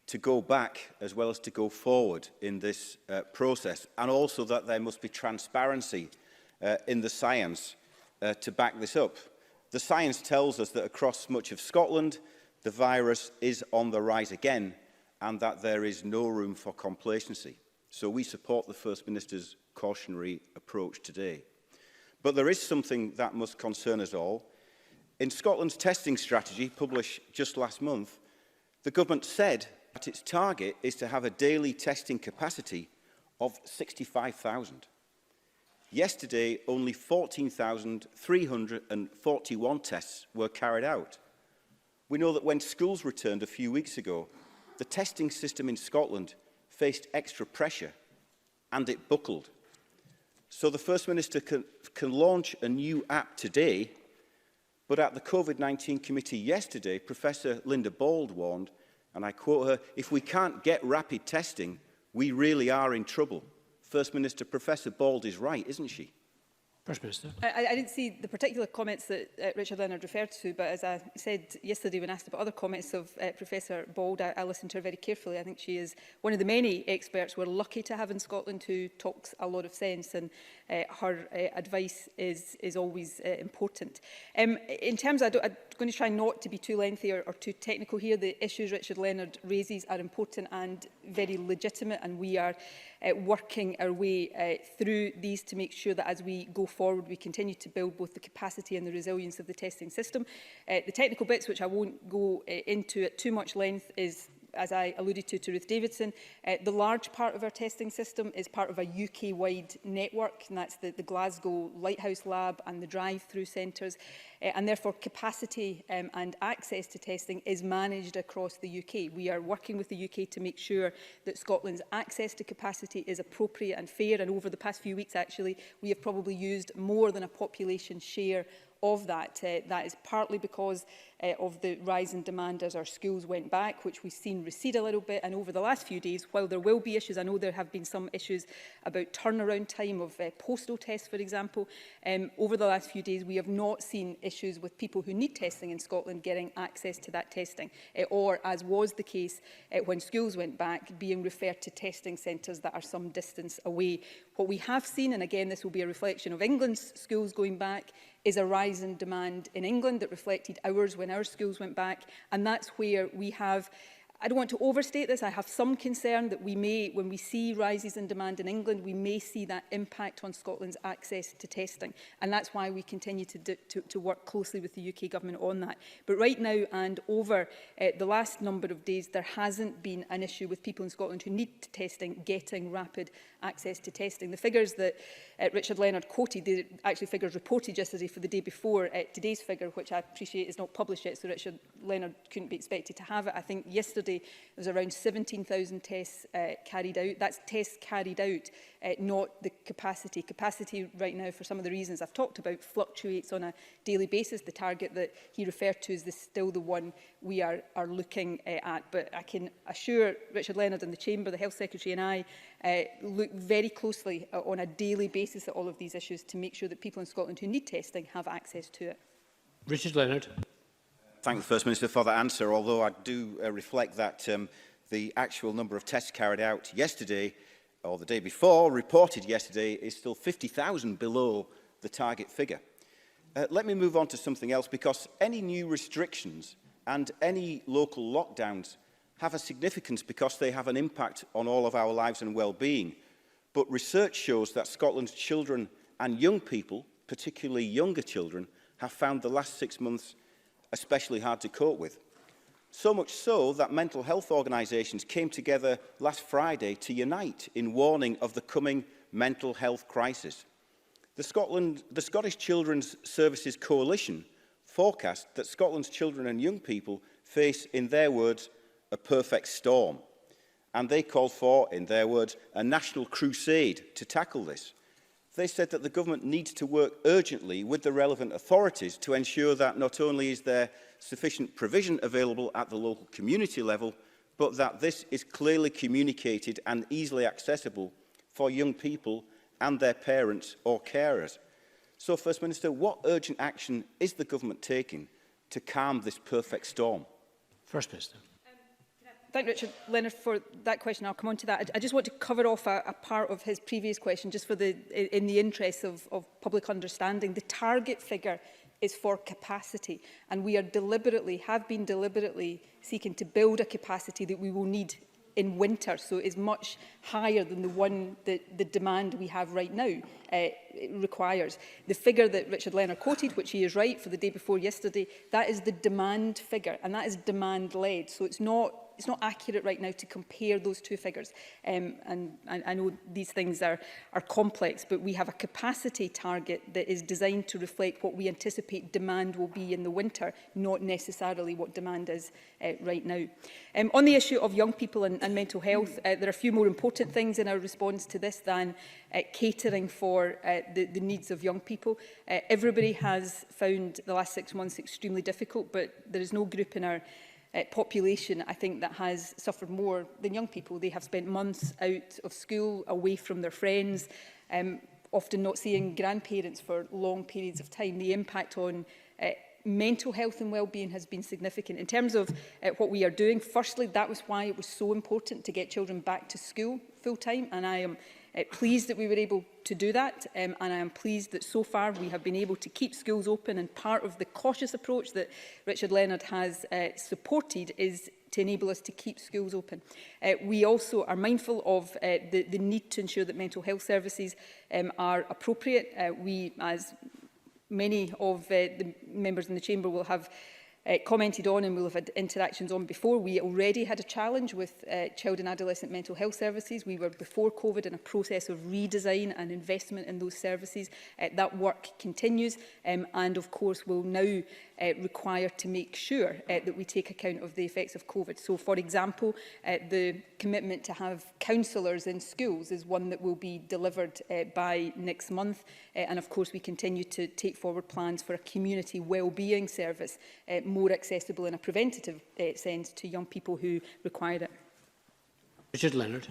to go back, as well as to go forward in this process, and also that there must be transparency in the science to back this up. The science tells us that across much of Scotland, the virus is on the rise again, and that there is no room for complacency. So we support the First Minister's cautionary approach today. But there is something that must concern us all. In Scotland's testing strategy, published just last month, the government said that its target is to have a daily testing capacity of 65,000. Yesterday, only 14,341 tests were carried out. We know that when schools returned a few weeks ago, the testing system in Scotland faced extra pressure and it buckled. So the First Minister can launch a new app today, but at the COVID-19 committee yesterday, Professor Linda Bald warned, and I quote her, "If we can't get rapid testing, we really are in trouble." First Minister, Professor Bald is right, isn't she? First Minister. I didn't see the particular comments that Richard Leonard referred to, but as I said yesterday when asked about other comments of Professor Bald, I listened to her very carefully. I think she is one of the many experts we're lucky to have in Scotland who talks a lot of sense, and her advice is always important. In terms, I going to try not to be too lengthy or too technical here. The issues Richard Leonard raises are important and very legitimate, and we are working our way through these to make sure that as we go forward we continue to build both the capacity and the resilience of the testing system. The technical bits, which I won't go into at too much length, is, as I alluded to Ruth Davidson, the large part of our testing system is part of a UK-wide network, and that's the Glasgow Lighthouse Lab and the drive-through centres, and therefore capacity and access to testing is managed across the UK. We are working with the UK to make sure that Scotland's access to capacity is appropriate and fair, and over the past few weeks actually we have probably used more than a population share of that. That is partly because of the rise in demand as our schools went back, which we've seen recede a little bit. And over the last few days, while there will be issues, I know there have been some issues about turnaround time of postal tests, for example. Over the last few days, we have not seen issues with people who need testing in Scotland getting access to that testing, or, as was the case when schools went back, being referred to testing centres that are some distance away. What we have seen, and again this will be a reflection of England's schools going back, is a rise in demand in England that reflected ours when our schools went back, and that's where we have, I don't want to overstate this, I have some concern that we may, when we see rises in demand in England, we may see that impact on Scotland's access to testing, and that's why we continue to work closely with the UK Government on that. But right now and over the last number of days, there hasn't been an issue with people in Scotland who need testing getting rapid access to testing. The figures that Richard Leonard quoted, they're actually figures reported yesterday for the day before today's figure, which I appreciate is not published yet, so Richard Leonard couldn't be expected to have it. I think yesterday there was around 17,000 tests carried out. That's tests carried out, not the capacity. Capacity right now, for some of the reasons I've talked about, fluctuates on a daily basis. The target that he referred to is still the one we are looking at. But I can assure Richard Leonard and the Chamber, the Health Secretary and I, look very closely on a daily basis at all of these issues to make sure that people in Scotland who need testing have access to it. Richard Leonard. Thank the First Minister for that answer, although I do reflect that the actual number of tests carried out yesterday, or the day before, reported yesterday, is still 50,000 below the target figure. Let me move on to something else, because any new restrictions and any local lockdowns have a significance because they have an impact on all of our lives and well-being. But research shows that Scotland's children and young people, particularly younger children, have found the last 6 months especially hard to cope with. So much so that mental health organisations came together last Friday to unite in warning of the coming mental health crisis. The Scottish Children's Services Coalition forecast that Scotland's children and young people face, in their words, a perfect storm. And they called for, in their words, a national crusade to tackle this. They said that the government needs to work urgently with the relevant authorities to ensure that not only is there sufficient provision available at the local community level, but that this is clearly communicated and easily accessible for young people and their parents or carers. So, First Minister, what urgent action is the government taking to calm this perfect storm? First Minister. Thank Richard Leonard for that question. I'll come on to that. I just want to cover off a part of his previous question, just for in the interest of public understanding. The target figure is for capacity, and we are have been deliberately seeking to build a capacity that we will need in winter, so it's much higher than the demand we have right now requires. The figure that Richard Leonard quoted, which he is right, for the day before yesterday, that is the demand figure, and that is demand-led, so it's not accurate right now to compare those two figures. And I know these things are complex, but we have a capacity target that is designed to reflect what we anticipate demand will be in the winter, not necessarily what demand is right now. On the issue of young people and mental health, there are a few more important things in our response to this than catering for the needs of young people. Everybody has found the last 6 months extremely difficult, but there is no group in our population, I think, that has suffered more than young people. They have spent months out of school, away from their friends, often not seeing grandparents for long periods of time. The impact on mental health and well-being has been significant. In terms of what we are doing, firstly, that was why it was so important to get children back to school full-time, and I am Pleased that we were able to do that, and I am pleased that so far we have been able to keep schools open, and part of the cautious approach that Richard Leonard has supported is to enable us to keep schools open. We also are mindful of the need to ensure that mental health services are appropriate. We, as many of the members in the chamber will have commented on and will have had interactions on before, we already had a challenge with child and adolescent mental health services. We were before COVID in a process of redesign and investment in those services. That work continues and of course will now require to make sure that we take account of the effects of COVID. So for example, the commitment to have counsellors in schools is one that will be delivered by next month, and of course we continue to take forward plans for a community wellbeing service more accessible in a preventative sense to young people who require it. Richard Leonard.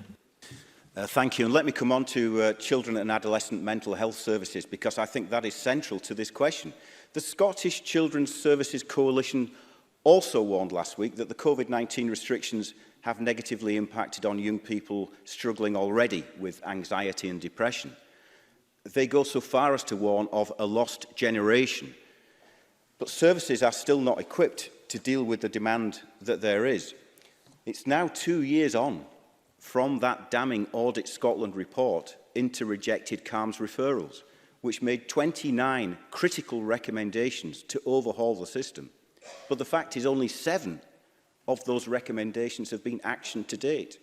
Thank you. And let me come on to children and adolescent mental health services, because I think that is central to this question. The Scottish Children's Services Coalition also warned last week that the COVID-19 restrictions have negatively impacted on young people struggling already with anxiety and depression. They go so far as to warn of a lost generation. But services are still not equipped to deal with the demand that there is. It's now 2 years on from that damning Audit Scotland report into rejected CAMHS referrals, which made 29 critical recommendations to overhaul the system. But the fact is only 7 of those recommendations have been actioned to date.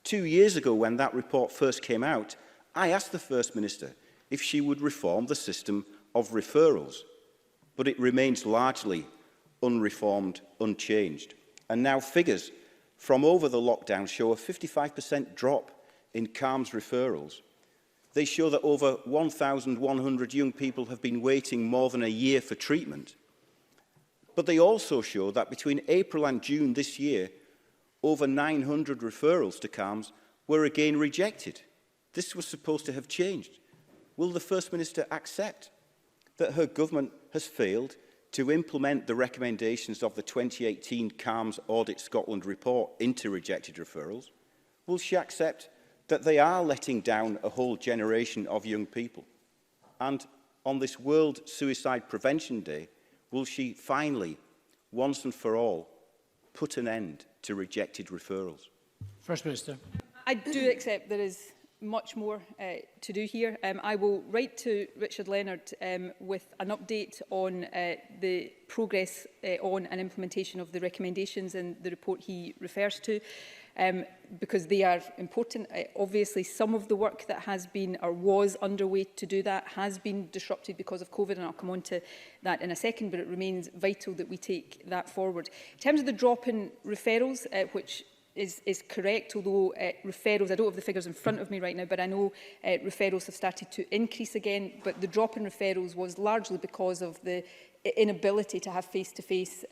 2 years ago, when that report first came out, I asked the First Minister if she would reform the system of referrals, but it remains largely unreformed, unchanged. And now figures from over the lockdown show a 55% drop in CAMHS referrals. They show that over 1,100 young people have been waiting more than a year for treatment. But they also show that between April and June this year, over 900 referrals to CAMHS were again rejected. This was supposed to have changed. Will the First Minister accept that her government has failed to implement the recommendations of the 2018 CAMHS Audit Scotland report into rejected referrals? Will she accept that they are letting down a whole generation of young people? And on this World Suicide Prevention Day, will she finally, once and for all, put an end to rejected referrals? First Minister. I do accept there is much more to do here. I will write to Richard Leonard with an update on the progress on and implementation of the recommendations in the report he refers to, because they are important. Obviously, some of the work that has been or was underway to do that has been disrupted because of COVID, and I'll come on to that in a second, but it remains vital that we take that forward. In terms of the drop in referrals, which is correct, although referrals, I don't have the figures in front of me right now, but I know referrals have started to increase again, but the drop in referrals was largely because of the inability to have face-to-face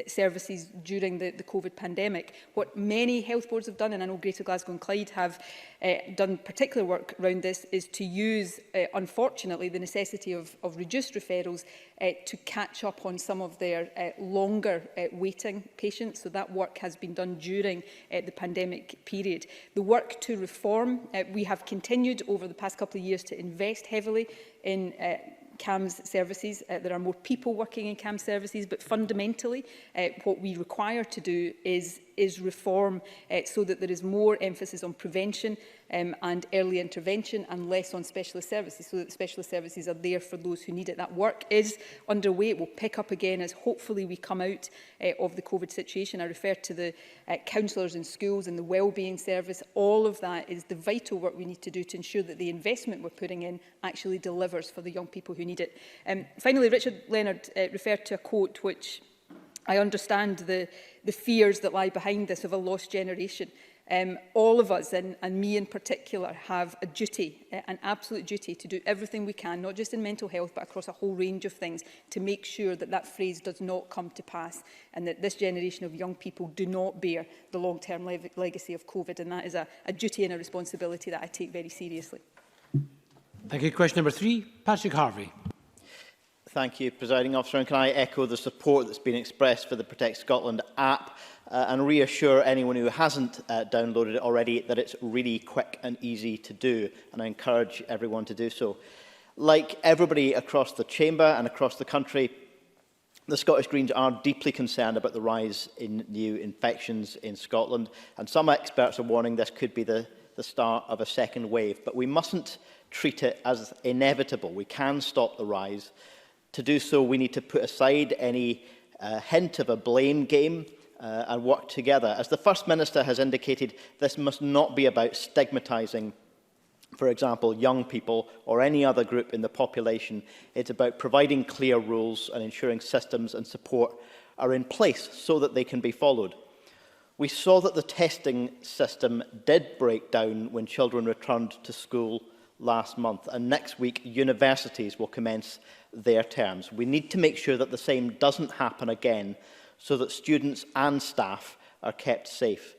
services during the COVID pandemic. What many health boards have done, and I know Greater Glasgow and Clyde have done particular work around this, is to use, unfortunately, the necessity of reduced referrals to catch up on some of their longer waiting patients. So that work has been done during the pandemic period. The work to reform, we have continued over the past couple of years to invest heavily in CAMHS services. There are more people working in CAMHS services, but fundamentally what we require to do is reform so that there is more emphasis on prevention and early intervention and less on specialist services, so that specialist services are there for those who need it. That work is underway. It will pick up again as hopefully we come out of the COVID situation. I refer to the counsellors in schools and the wellbeing service. All of that is the vital work we need to do to ensure that the investment we're putting in actually delivers for the young people who need it. Finally, Richard Leonard referred to a quote which I understand the fears that lie behind this of a lost generation. All of us, and me in particular, have a duty, an absolute duty to do everything we can, not just in mental health, but across a whole range of things, to make sure that that phrase does not come to pass and that this generation of young people do not bear the long-term legacy of COVID. And that is a duty and a responsibility that I take very seriously. Thank you. Question number 3, Patrick Harvie. Thank you, Presiding Officer. And can I echo the support that's been expressed for the Protect Scotland app and reassure anyone who hasn't downloaded it already that it's really quick and easy to do, and I encourage everyone to do so. Like everybody across the Chamber and across the country, the Scottish Greens are deeply concerned about the rise in new infections in Scotland, and some experts are warning this could be the start of a second wave. But we mustn't treat it as inevitable. We can stop the rise. To do so, we need to put aside any hint of a blame game and work together. As the First Minister has indicated, this must not be about stigmatising, for example, young people or any other group in the population. It's about providing clear rules and ensuring systems and support are in place so that they can be followed. We saw that the testing system did break down when children returned to school last month, and next week universities will commence their terms. We need to make sure that the same doesn't happen again so that students and staff are kept safe.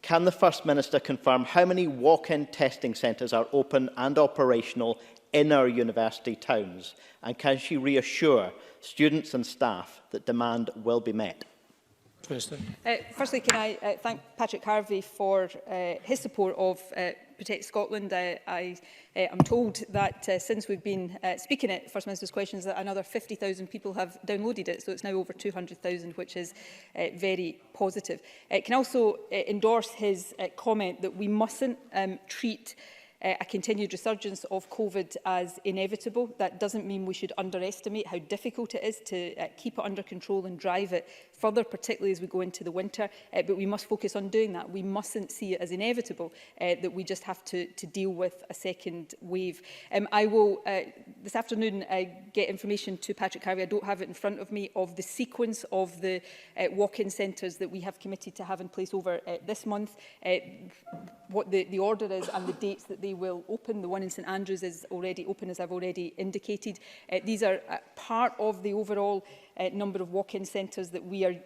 Can the First Minister confirm how many walk-in testing centres are open and operational in our university towns? And can she reassure students and staff that demand will be met? Firstly, can I thank Patrick Harvie for his support of Protect Scotland. I am told that since we've been speaking at First Minister's Questions that another 50,000 people have downloaded it, so it's now over 200,000, which is very positive. Can also endorse his comment that we mustn't treat a continued resurgence of COVID as inevitable. That doesn't mean we should underestimate how difficult it is to keep it under control and drive it further, particularly as we go into the winter. But we must focus on doing that. We mustn't see it as inevitable, that we just have to deal with a second wave. I will, this afternoon, get information to Patrick Harvie. I don't have it in front of me, of the sequence of the walk-in centres that we have committed to have in place over this month, what the order is and the dates that they will open. The one in St Andrews is already open, as I've already indicated. These are part of the overall number of walk-in centres that we are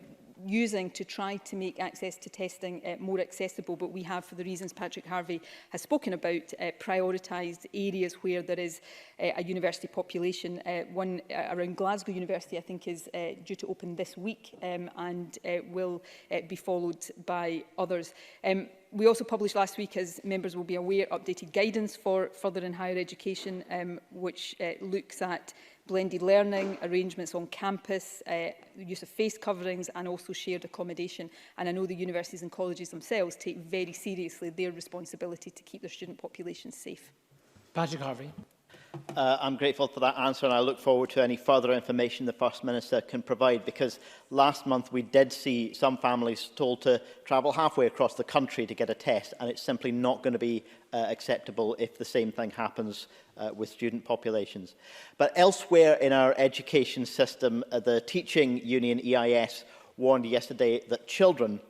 using to try to make access to testing more accessible, but we have, for the reasons Patrick Harvie has spoken about, prioritised areas where there is a university population. One around Glasgow University, I think, is due to open this week and will be followed by others. We also published last week, as members will be aware, updated guidance for further and higher education, which looks at blended learning, arrangements on campus, use of face coverings and also shared accommodation. And I know the universities and colleges themselves take very seriously their responsibility to keep their student populations safe. Patrick Harvie. I'm grateful for that answer, and I look forward to any further information the First Minister can provide, because last month we did see some families told to travel halfway across the country to get a test, and it's simply not going to be acceptable if the same thing happens with student populations. But elsewhere in our education system, the teaching union EIS warned yesterday that children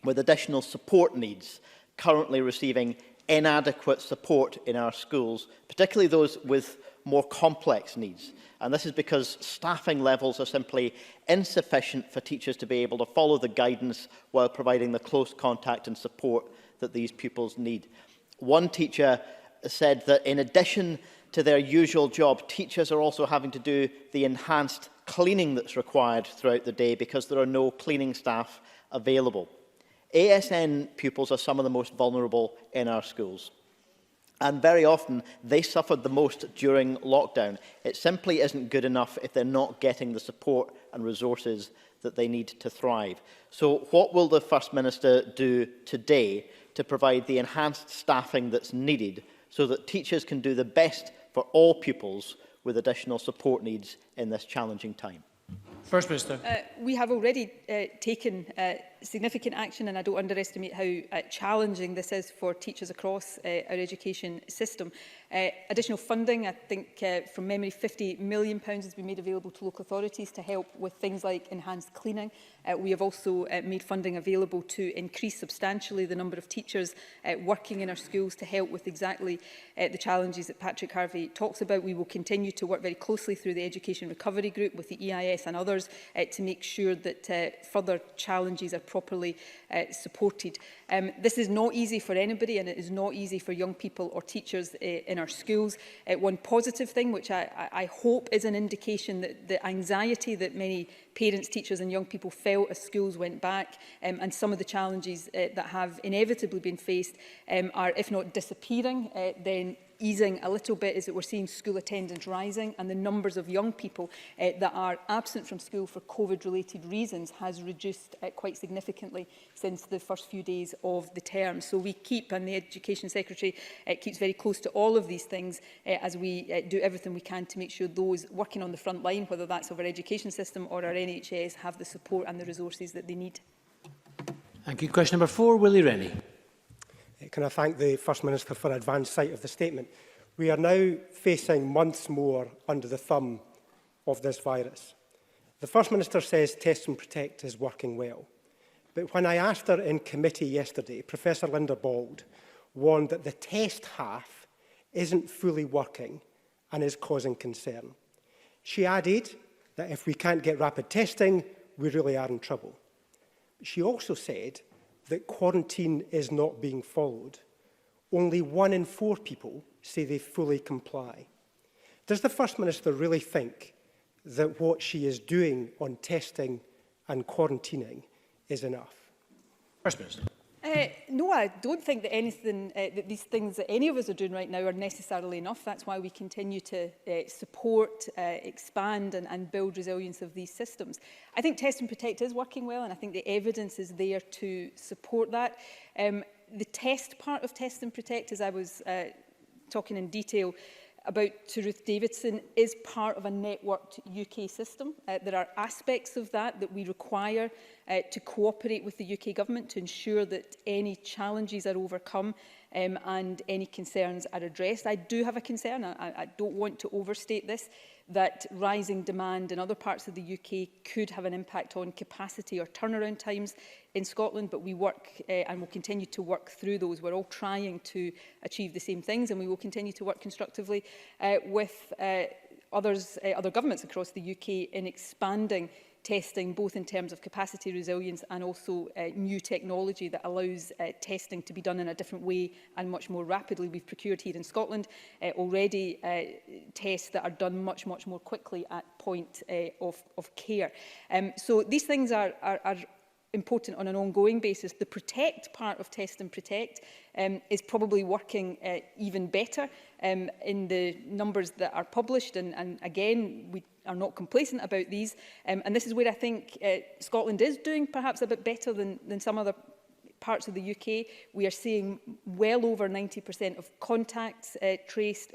with additional support needs currently receiving inadequate support in our schools, particularly those with more complex needs. And this is because staffing levels are simply insufficient for teachers to be able to follow the guidance while providing the close contact and support that these pupils need. One teacher said that in addition to their usual job, teachers are also having to do the enhanced cleaning that's required throughout the day because there are no cleaning staff available. ASN pupils are some of the most vulnerable in our schools, and very often they suffered the most during lockdown. It simply isn't good enough if they're not getting the support and resources that they need to thrive. So what will the First Minister do today to provide the enhanced staffing that's needed so that teachers can do the best for all pupils with additional support needs in this challenging time? First Minister. We have already taken significant action, and I don't underestimate how challenging this is for teachers across our education system. Additional funding, I think from memory, £50 million has been made available to local authorities to help with things like enhanced cleaning. We have also made funding available to increase substantially the number of teachers working in our schools to help with exactly the challenges that Patrick Harvie talks about. We will continue to work very closely through the Education Recovery Group with the EIS and others to make sure that further challenges are properly supported. This is not easy for anybody, and it is not easy for young people or teachers in our schools. One positive thing, which I hope is an indication that the anxiety that many parents, teachers and young people felt as schools went back, and some of the challenges that have inevitably been faced are, if not disappearing, then easing a little bit, is that we're seeing school attendance rising, and the numbers of young people that are absent from school for COVID-related reasons has reduced quite significantly since the first few days of the term. So we keep, and the Education Secretary keeps very close to all of these things as we do everything we can to make sure those working on the front line, whether that's of our education system or our NHS, have the support and the resources that they need. Thank you. Question number 4, Willie Rennie. Can I thank the First Minister for advance sight of the statement? We are now facing months more under the thumb of this virus. The First Minister says Test and Protect is working well. But when I asked her in committee yesterday, Professor Linda Bald warned that the test half isn't fully working and is causing concern. She added that if we can't get rapid testing, we really are in trouble. She also said that quarantine is not being followed. Only 1 in 4 people say they fully comply. Does the First Minister really think that what she is doing on testing and quarantining is enough? First Minister. No, I don't think that anything that these things that any of us are doing right now are necessarily enough. That's why we continue to support, expand and build resilience of these systems. I think Test and Protect is working well, and I think the evidence is there to support that. The test part of Test and Protect, as I was talking in detail about to Ruth Davidson, is part of a networked UK system. There are aspects of that that we require to cooperate with the UK government to ensure that any challenges are overcome and any concerns are addressed. I do have a concern, I don't want to overstate this, that rising demand in other parts of the UK could have an impact on capacity or turnaround times in Scotland, but we work and will continue to work through those. We're all trying to achieve the same things, and we will continue to work constructively with other governments across the UK in expanding testing, both in terms of capacity resilience and also new technology that allows testing to be done in a different way and much more rapidly. We've procured here in Scotland already tests that are done much more quickly at point of care. So these things are important on an ongoing basis. The Protect part of Test and Protect is probably working even better in the numbers that are published, and again, we are not complacent about these, and this is where I think Scotland is doing perhaps a bit better than some other parts of the UK. We are seeing well over 90% of contacts traced,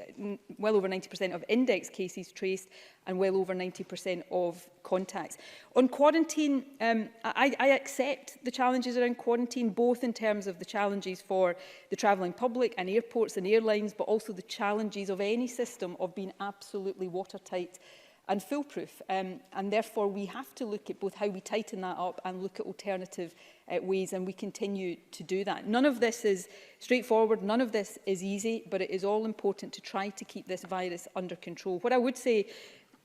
well over 90% of index cases traced, and well over 90% of contacts. On quarantine, I accept the challenges around quarantine, both in terms of the challenges for the travelling public and airports and airlines, but also the challenges of any system of being absolutely watertight and foolproof. And therefore, we have to look at both how we tighten that up and look at alternative ways, and we continue to do that. None of this is straightforward, none of this is easy, but it is all important to try to keep this virus under control. What I would say,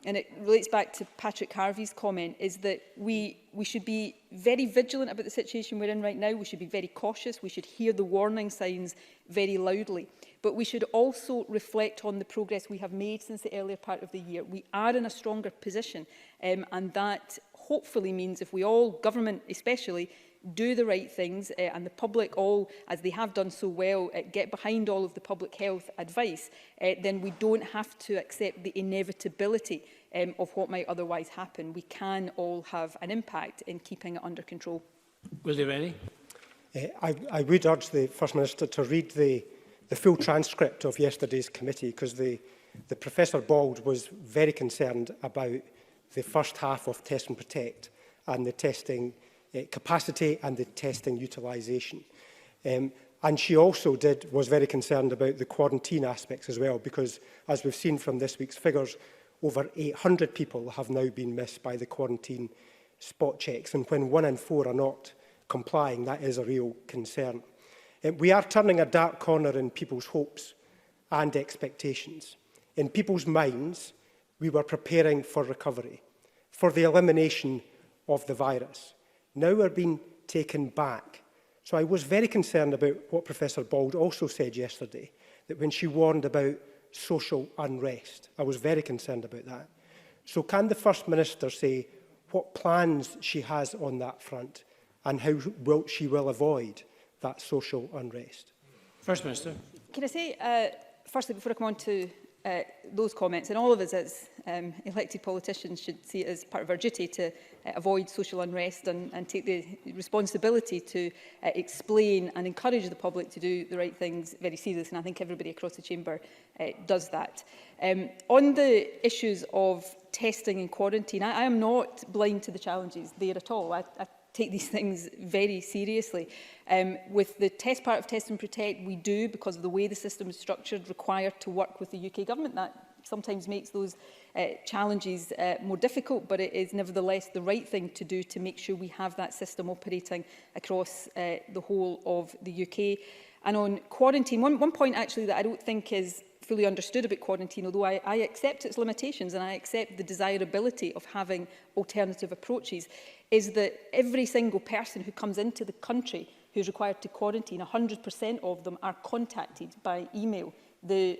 and it relates back to Patrick Harvie's comment, is that we should be very vigilant about the situation we're in right now. We should be very cautious. We should hear the warning signs very loudly. But we should also reflect on the progress we have made since the earlier part of the year. We are in a stronger position, and that hopefully means if we all, government especially, do the right things and the public all, as they have done so well, get behind all of the public health advice, then we don't have to accept the inevitability of what might otherwise happen. We can all have an impact in keeping it under control. Willie Rennie. I would urge the First Minister to read the full transcript of yesterday's committee, because the Professor Bald was very concerned about the first half of Test and Protect and the testing capacity and the testing utilisation. And she also was very concerned about the quarantine aspects as well, because as we've seen from this week's figures, over 800 people have now been missed by the quarantine spot checks. And when 1 in 4 are not complying, that is a real concern. We are turning a dark corner in people's hopes and expectations. In people's minds, we were preparing for recovery, for the elimination of the virus. Now we're being taken back. So I was very concerned about what Professor Bald also said yesterday, that when she warned about social unrest, I was very concerned about that. So can the First Minister say what plans she has on that front and how she will avoid that social unrest? First Minister. Can I say, firstly, before I come on to those comments, and all of us as elected politicians should see it as part of our duty to avoid social unrest and take the responsibility to explain and encourage the public to do the right things very seriously, and I think everybody across the chamber does that. On the issues of testing and quarantine, I am not blind to the challenges there at all. I take these things very seriously. With the test part of Test and Protect, we do, because of the way the system is structured, require to work with the UK government. That sometimes makes those challenges more difficult, but it is nevertheless the right thing to do to make sure we have that system operating across the whole of the UK. And on quarantine, one point actually that I don't think is fully understood about quarantine, although I accept its limitations and I accept the desirability of having alternative approaches, is that every single person who comes into the country who is required to quarantine, 100% of them are contacted by email. The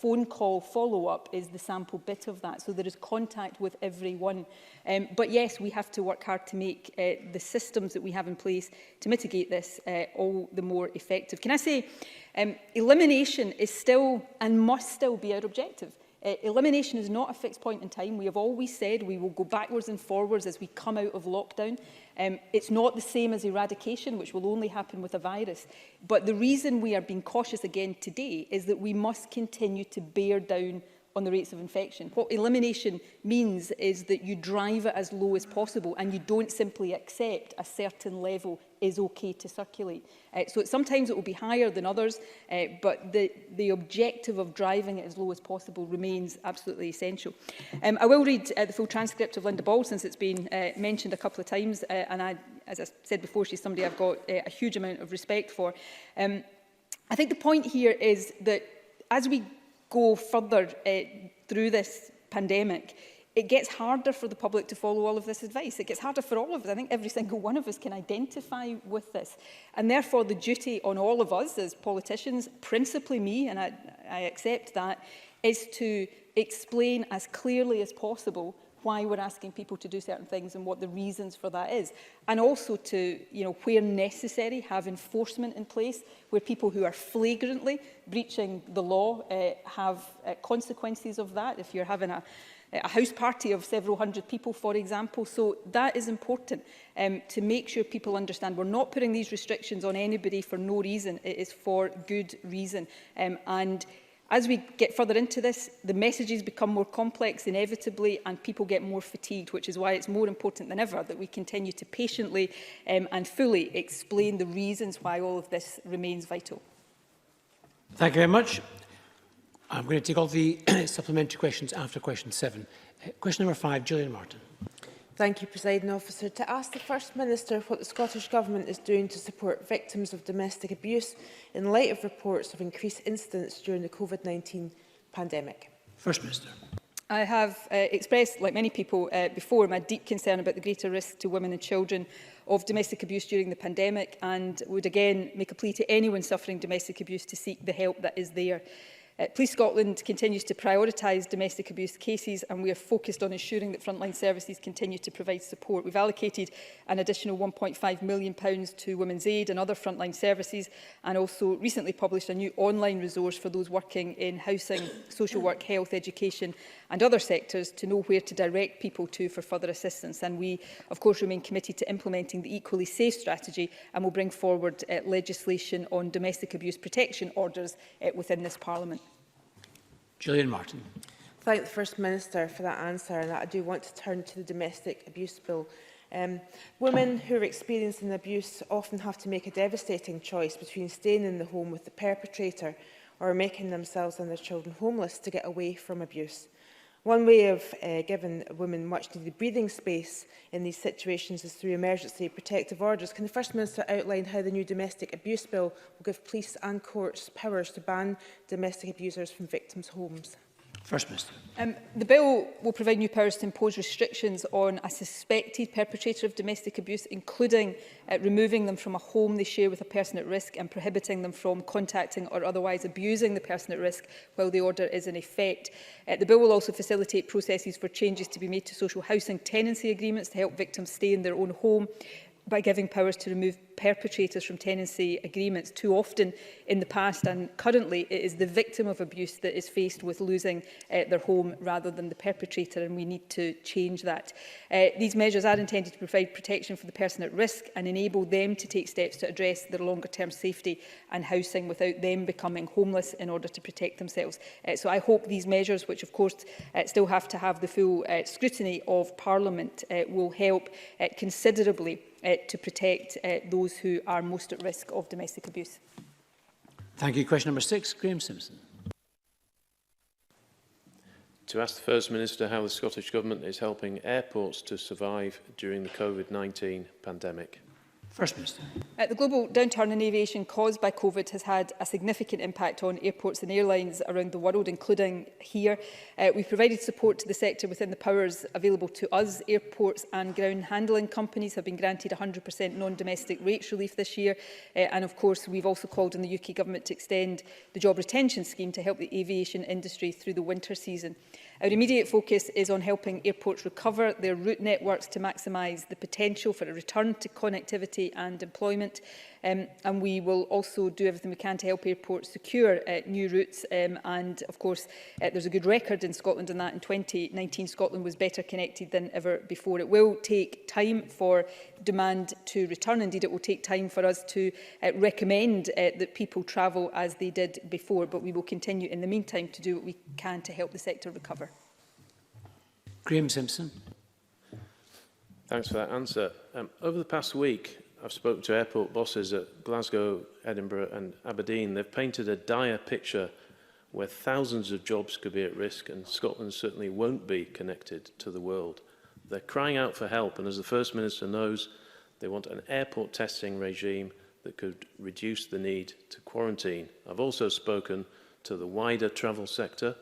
phone call follow-up is the sample bit of that, so there is contact with everyone. But yes, we have to work hard to make the systems that we have in place to mitigate this all the more effective. Can I say, elimination is still and must still be our objective. Elimination is not a fixed point in time. We have always said we will go backwards and forwards as we come out of lockdown. It's not the same as eradication, which will only happen with a virus. But the reason we are being cautious again today is that we must continue to bear down on the rates of infection. What elimination means is that you drive it as low as possible and you don't simply accept a certain level is okay to circulate. So sometimes it will be higher than others, but the objective of driving it as low as possible remains absolutely essential. I will read the full transcript of Linda Ball, since it's been mentioned a couple of times, and as I said before, she's somebody I've got a huge amount of respect for. I think the point here is that as we go further through this pandemic, it gets harder for the public to follow all of this advice. It gets harder for all of us. I think every single one of us can identify with this. And therefore, the duty on all of us as politicians, principally me, and I accept that, is to explain as clearly as possible why we're asking people to do certain things and what the reasons for that is. And also to, where necessary, have enforcement in place where people who are flagrantly breaching the law have consequences of that. If you're having a house party of several hundred people, for example. So that is important to make sure people understand we're not putting these restrictions on anybody for no reason. It is for good reason. And as we get further into this, the messages become more complex inevitably and people get more fatigued, which is why it's more important than ever that we continue to patiently and fully explain the reasons why all of this remains vital. Thank you very much. I'm going to take all the supplementary questions after question 7. Question number 5, Gillian Martin. Thank you, Presiding Officer. To ask the First Minister what the Scottish Government is doing to support victims of domestic abuse in light of reports of increased incidents during the COVID-19 pandemic. First Minister. I have expressed, like many people before, my deep concern about the greater risk to women and children of domestic abuse during the pandemic, and would again make a plea to anyone suffering domestic abuse to seek the help that is there. Police Scotland continues to prioritise domestic abuse cases, and we are focused on ensuring that frontline services continue to provide support. We've allocated an additional £1.5 million to Women's Aid and other frontline services, and also recently published a new online resource for those working in housing, social work, health, education and other sectors to know where to direct people to for further assistance. And we, of course, remain committed to implementing the Equally Safe strategy, and will bring forward legislation on domestic abuse protection orders within this Parliament. Gillian Martin. Thank the First Minister for that answer, and I do want to turn to the domestic abuse bill. Women who are experiencing abuse often have to make a devastating choice between staying in the home with the perpetrator or making themselves and their children homeless to get away from abuse. One way of giving women much-needed breathing space in these situations is through emergency protective orders. Can the First Minister outline how the new domestic abuse bill will give police and courts powers to ban domestic abusers from victims' homes? First Minister. The bill will provide new powers to impose restrictions on a suspected perpetrator of domestic abuse, including removing them from a home they share with a person at risk and prohibiting them from contacting or otherwise abusing the person at risk while the order is in effect. The bill will also facilitate processes for changes to be made to social housing tenancy agreements to help victims stay in their own home, by giving powers to remove perpetrators from tenancy agreements. Too often in the past and currently, it is the victim of abuse that is faced with losing their home rather than the perpetrator, and we need to change that. These measures are intended to provide protection for the person at risk and enable them to take steps to address their longer-term safety and housing without them becoming homeless in order to protect themselves. So I hope these measures, which of course still have to have the full scrutiny of Parliament, will help considerably to protect those who are most at risk of domestic abuse. Thank you. Question number 6, Graham Simpson. To ask the First Minister how the Scottish Government is helping airports to survive during the COVID-19 pandemic. First Minister. The global downturn in aviation caused by COVID has had a significant impact on airports and airlines around the world, including here. We've provided support to the sector within the powers available to us. Airports and ground handling companies have been granted 100% non-domestic rates relief this year. And of course, we've also called on the UK Government to extend the job retention scheme to help the aviation industry through the winter season. Our immediate focus is on helping airports recover their route networks to maximise the potential for a return to connectivity and employment. And we will also do everything we can to help airports secure new routes. And of course, there's a good record in Scotland on that. In 2019, Scotland was better connected than ever before. It will take time for demand to return. Indeed, it will take time for us to recommend that people travel as they did before. But we will continue in the meantime to do what we can to help the sector recover. Graham Simpson. Thanks for that answer. Over the past week, I've spoken to airport bosses at Glasgow, Edinburgh and Aberdeen. They've painted a dire picture where thousands of jobs could be at risk and Scotland certainly won't be connected to the world. They're crying out for help, and as the First Minister knows, they want an airport testing regime that could reduce the need to quarantine. I've also spoken to the wider travel sector.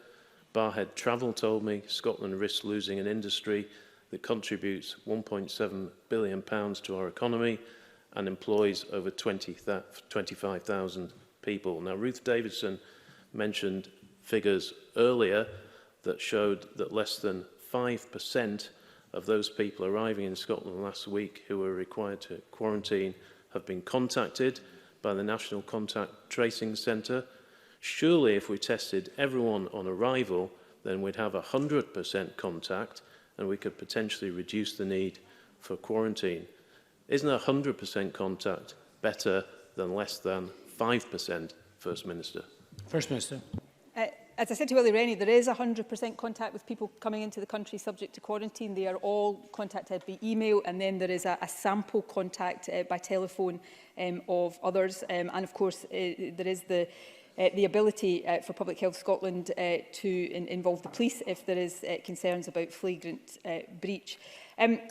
Barhead Travel told me Scotland risks losing an industry that contributes £1.7 billion to our economy and employs over 25,000 people. Now, Ruth Davidson mentioned figures earlier that showed that less than 5% of those people arriving in Scotland last week who were required to quarantine have been contacted by the National Contact Tracing Centre. Surely, if we tested everyone on arrival, then we'd have 100% contact and we could potentially reduce the need for quarantine. Isn't 100% contact better than less than 5%, First Minister? First Minister. As I said to Willie, Rennie, there is 100% contact with people coming into the country subject to quarantine. They are all contacted by email, and then there is a sample contact by telephone of others. And of course, there is the ability for Public Health Scotland to involve the police if there is concerns about flagrant breach.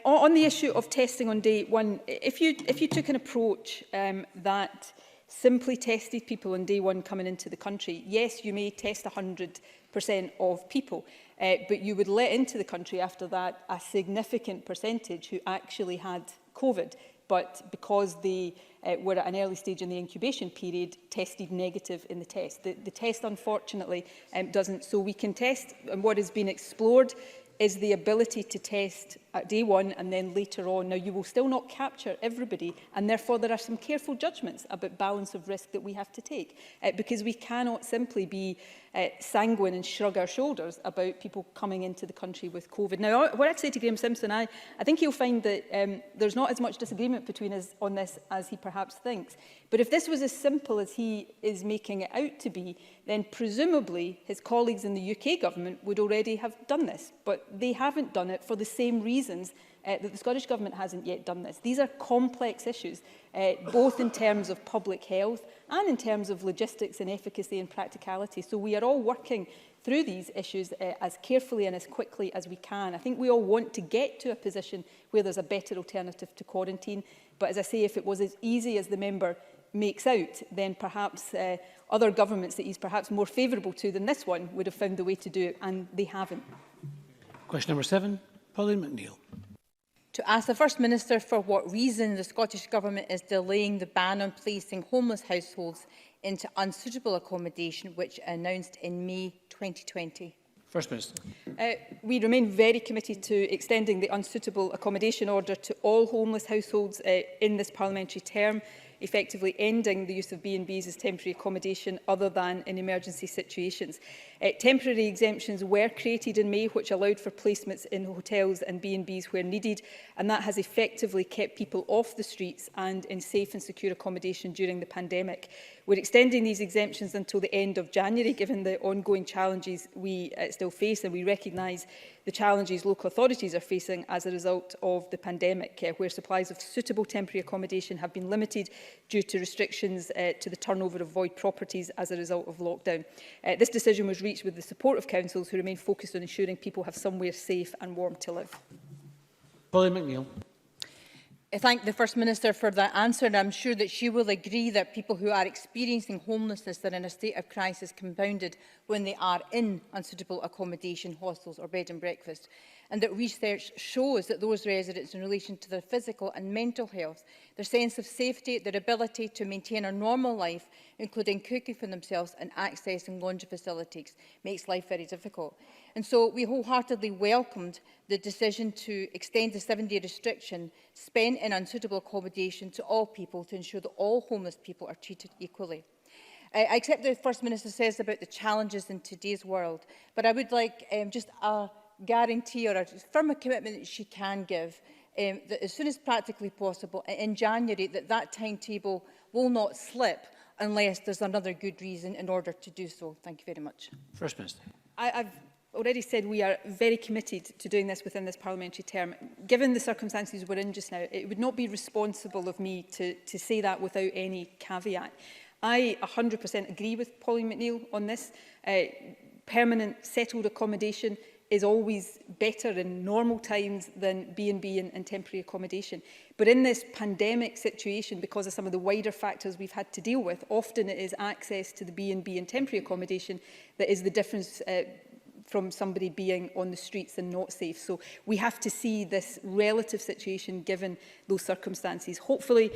On the issue of testing on day one, if you took an approach that simply tested people on day one coming into the country, yes, you may test 100% of people, but you would let into the country after that a significant percentage who actually had COVID, but because they were at an early stage in the incubation period, tested negative in the test. The test, unfortunately, doesn't. So we can test, and what has been explored is the ability to test at day one and then later on. Now, you will still not capture everybody, and therefore there are some careful judgments about balance of risk that we have to take, because we cannot simply be sanguine and shrug our shoulders about people coming into the country with COVID. Now, what I'd say to Graham Simpson, I think he'll find that there's not as much disagreement between us on this as he perhaps thinks. But if this was as simple as he is making it out to be, then presumably his colleagues in the UK government would already have done this. But they haven't done it for the same reasons that the Scottish Government hasn't yet done this. These are complex issues, both in terms of public health and in terms of logistics and efficacy and practicality. So we are all working through these issues as carefully and as quickly as we can. I think we all want to get to a position where there's a better alternative to quarantine. But as I say, if it was as easy as the member makes out, then perhaps other governments that he's perhaps more favourable to than this one would have found the way to do it, and they haven't. Question number 7, Pauline McNeill. To ask the First Minister for what reason the Scottish Government is delaying the ban on placing homeless households into unsuitable accommodation, which announced in May 2020. First Minister. We remain very committed to extending the unsuitable accommodation order to all homeless households in this parliamentary term, effectively ending the use of B&Bs as temporary accommodation other than in emergency situations. Temporary exemptions were created in May, which allowed for placements in hotels and B&Bs where needed, and that has effectively kept people off the streets and in safe and secure accommodation during the pandemic. We're extending these exemptions until the end of January, given the ongoing challenges we still face, and we recognise the challenges local authorities are facing as a result of the pandemic, where supplies of suitable temporary accommodation have been limited due to restrictions to the turnover of void properties as a result of lockdown. This decision was reached with the support of councils, who remain focused on ensuring people have somewhere safe and warm to live. Pauline McNeill. I thank the First Minister for that answer, and I'm sure that she will agree that people who are experiencing homelessness are in a state of crisis compounded when they are in unsuitable accommodation, hostels or bed and breakfast, and that research shows that those residents, in relation to their physical and mental health, their sense of safety, their ability to maintain a normal life, including cooking for themselves and accessing laundry facilities, makes life very difficult. And so we wholeheartedly welcomed the decision to extend the 7-day restriction spent in unsuitable accommodation to all people to ensure that all homeless people are treated equally. I accept what the First Minister says about the challenges in today's world, but I would like just a guarantee or a firm commitment that she can give that as soon as practically possible in January that timetable will not slip unless there's another good reason in order to do so. Thank you very much. First Minister. I've already said we are very committed to doing this within this parliamentary term. Given the circumstances we're in just now, it would not be responsible of me to say that without any caveat. I 100% agree with Pauline McNeill on this. Permanent settled accommodation is always better in normal times than B&B and temporary accommodation. But in this pandemic situation, because of some of the wider factors we've had to deal with, often it is access to the B&B and temporary accommodation that is the difference from somebody being on the streets and not safe. So we have to see this relative situation given those circumstances. Hopefully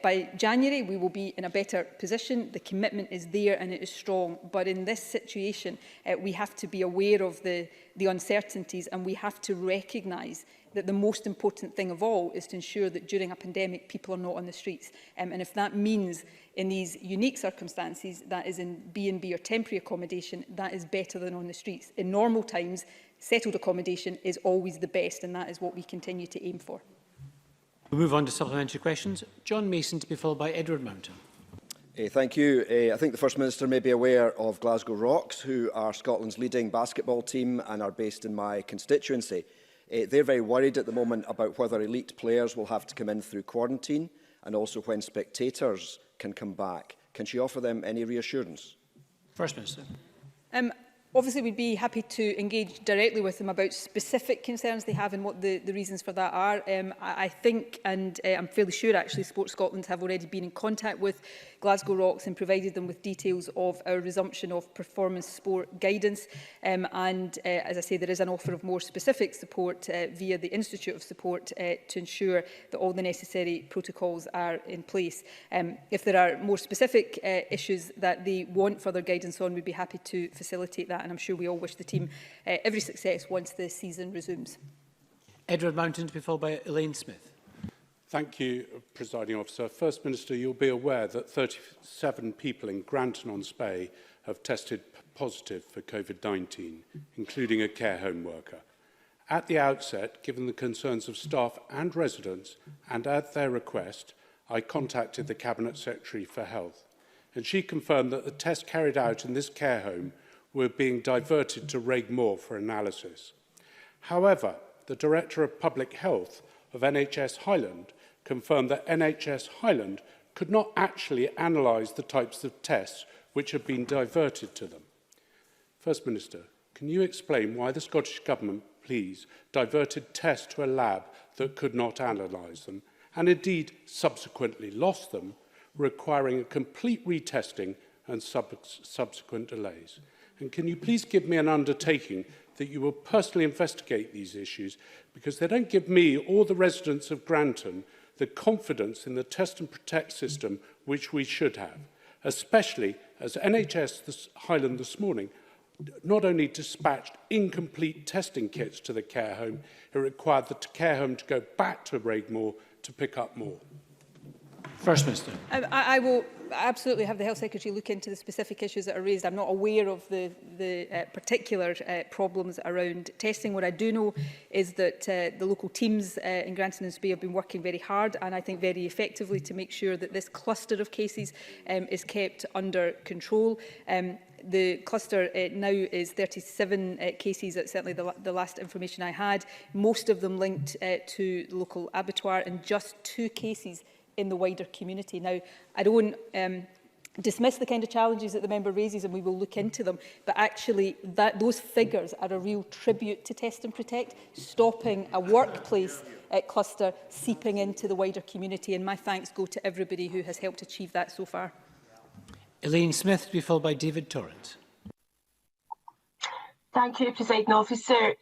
by January we will be in a better position. The commitment is there and it is strong. But in this situation we have to be aware of the uncertainties, and we have to recognise that the most important thing of all is to ensure that during a pandemic people are not on the streets. And if that means in these unique circumstances, that is in B&B or temporary accommodation, that is better than on the streets. In normal times, settled accommodation is always the best, and that is what we continue to aim for. We'll move on to supplementary questions. John Mason, to be followed by Edward Mountain. Thank you. I think the First Minister may be aware of Glasgow Rocks, who are Scotland's leading basketball team and are based in my constituency. They're very worried at the moment about whether elite players will have to come in through quarantine and also when spectators can come back. Can she offer them any reassurance? First Minister. Obviously, we'd be happy to engage directly with them about specific concerns they have and what the reasons for that are. I think, and I'm fairly sure actually, Sport Scotland have already been in contact with Glasgow Rocks and provided them with details of our resumption of performance sport guidance. As I say, there is an offer of more specific support via the Institute of Support to ensure that all the necessary protocols are in place. If there are more specific issues that they want further guidance on, we'd be happy to facilitate that. And I'm sure we all wish the team every success once the season resumes. Edward Mountain, to be followed by Elaine Smith. Thank you, Presiding Officer. First Minister, you'll be aware that 37 people in Granton-on-Spey have tested positive for COVID-19, including a care home worker. At the outset, given the concerns of staff and residents, and at their request, I contacted the Cabinet Secretary for Health, and she confirmed that the tests carried out in this care home were being diverted to Raigmore for analysis. However, the Director of Public Health of NHS Highland confirmed that NHS Highland could not actually analyse the types of tests which had been diverted to them. First Minister, can you explain why the Scottish Government, please, diverted tests to a lab that could not analyse them, and indeed subsequently lost them, requiring a complete retesting and subsequent delays? And can you please give me an undertaking that you will personally investigate these issues, because they don't give me or the residents of Granton the confidence in the test and protect system which we should have, especially as NHS Highland this morning not only dispatched incomplete testing kits to the care home, it required the care home to go back to Raigmore to pick up more. First Minister. I will absolutely have the Health Secretary look into the specific issues that are raised. I'm not aware of the particular problems around testing. What I do know is that the local teams in Granton and Spey have been working very hard and I think very effectively to make sure that this cluster of cases is kept under control. The cluster now is 37 cases, that's certainly the last information I had, most of them linked to the local abattoir and just 2 cases in the wider community. Now, I don't dismiss the kind of challenges that the member raises and we will look into them, but actually those figures are a real tribute to Test and Protect, stopping a workplace cluster seeping into the wider community, and my thanks go to everybody who has helped achieve that so far. Elaine Smith, to be followed by David Torrance. Thank you, Presiding Officer.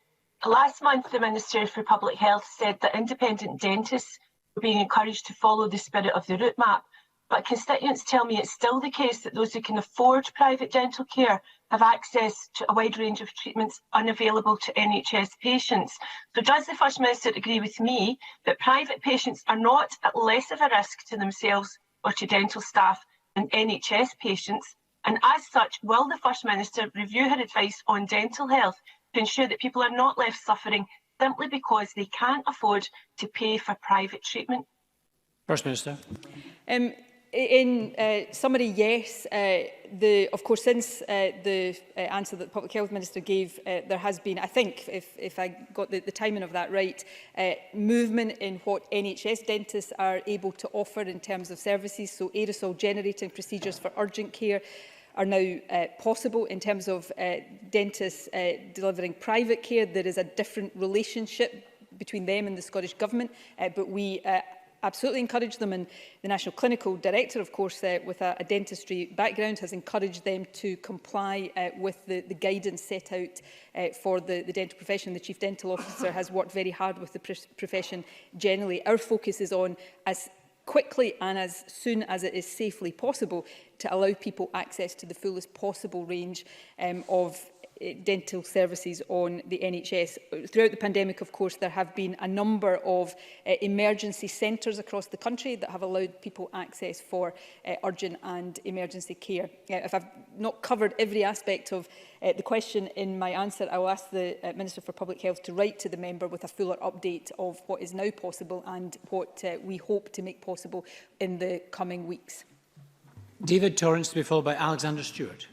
Last month, the Minister for Public Health said that independent dentists were being encouraged to follow the spirit of the route map, but constituents tell me it's still the case that those who can afford private dental care have access to a wide range of treatments unavailable to NHS patients. So does the First Minister agree with me that private patients are not at less of a risk to themselves or to dental staff than NHS patients? And as such, will the First Minister review her advice on dental health to ensure that people are not left suffering simply because they can't afford to pay for private treatment? First Minister. In summary, yes. Of course, since the answer that the Public Health Minister gave, there has been, I think, if I got the timing of that right, movement in what NHS dentists are able to offer in terms of services. So aerosol generating procedures for urgent care are now possible. In terms of dentists delivering private care, there is a different relationship between them and the Scottish Government, but we absolutely encourage them, and the National Clinical Director, of course, with a dentistry background, has encouraged them to comply with the guidance set out for the dental profession. The Chief Dental Officer has worked very hard with the profession generally. Our focus is on, as quickly and as soon as it is safely possible, to allow people access to the fullest possible range of dental services on the NHS. Throughout the pandemic, of course, there have been a number of emergency centres across the country that have allowed people access for urgent and emergency care. If I've not covered every aspect of the question in my answer, I will ask the Minister for Public Health to write to the member with a fuller update of what is now possible and what we hope to make possible in the coming weeks. David Torrance, to be followed by Alexander Stewart.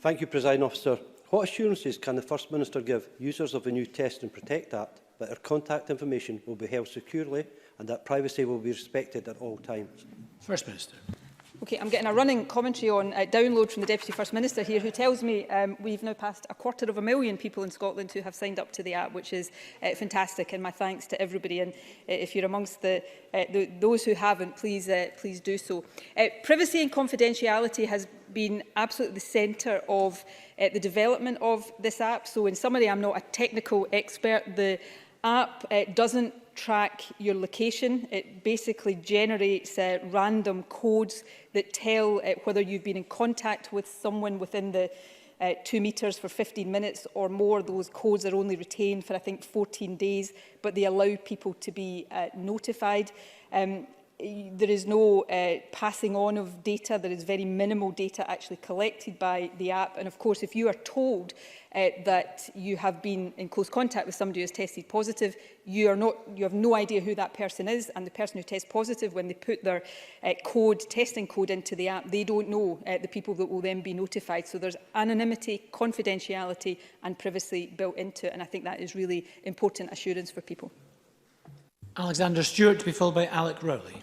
Thank you, Presiding Officer. What assurances can the First Minister give users of the new Test and Protect Act that their contact information will be held securely and that privacy will be respected at all times? First Minister. Okay, I'm getting a running commentary on download from the Deputy First Minister here, who tells me we've now passed 250,000 people in Scotland who have signed up to the app, which is fantastic, and my thanks to everybody. And if you're amongst those who haven't, please do so. Privacy and confidentiality has been absolutely the centre of the development of this app. So in summary, I'm not a technical expert. The app doesn't track your location. It basically generates random codes that tell whether you've been in contact with someone within the 2 metres for 15 minutes or more. Those codes are only retained for, I think, 14 days, but they allow people to be notified. There is no passing on of data. There is very minimal data actually collected by the app. And of course, if you are told that you have been in close contact with somebody who has tested positive, you have no idea who that person is. And the person who tests positive, when they put their testing code into the app, they don't know the people that will then be notified. So there's anonymity, confidentiality and privacy built into it. And I think that is really important assurance for people. Alexander Stewart, to be followed by Alec Rowley.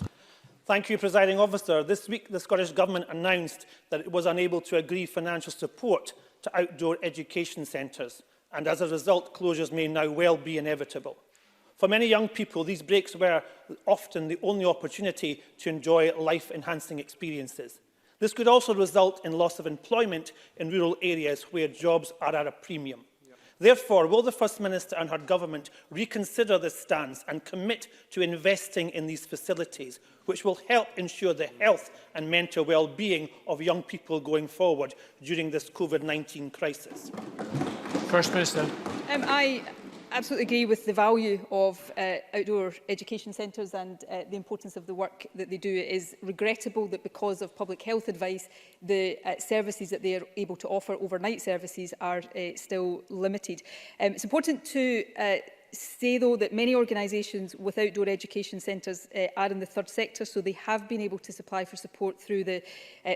Thank you, Presiding Officer. This week, the Scottish Government announced that it was unable to agree financial support to outdoor education centres, and as a result, closures may now well be inevitable. For many young people, these breaks were often the only opportunity to enjoy life-enhancing experiences. This could also result in loss of employment in rural areas where jobs are at a premium. Therefore, will the First Minister and her government reconsider this stance and commit to investing in these facilities, which will help ensure the health and mental well-being of young people going forward during this COVID-19 crisis? First Minister. I absolutely agree with the value of outdoor education centres and the importance of the work that they do. It is regrettable that because of public health advice, the services that they are able to offer, overnight services, are still limited. It's important to say, though, that many organisations with outdoor education centres are in the third sector, so they have been able to supply for support through the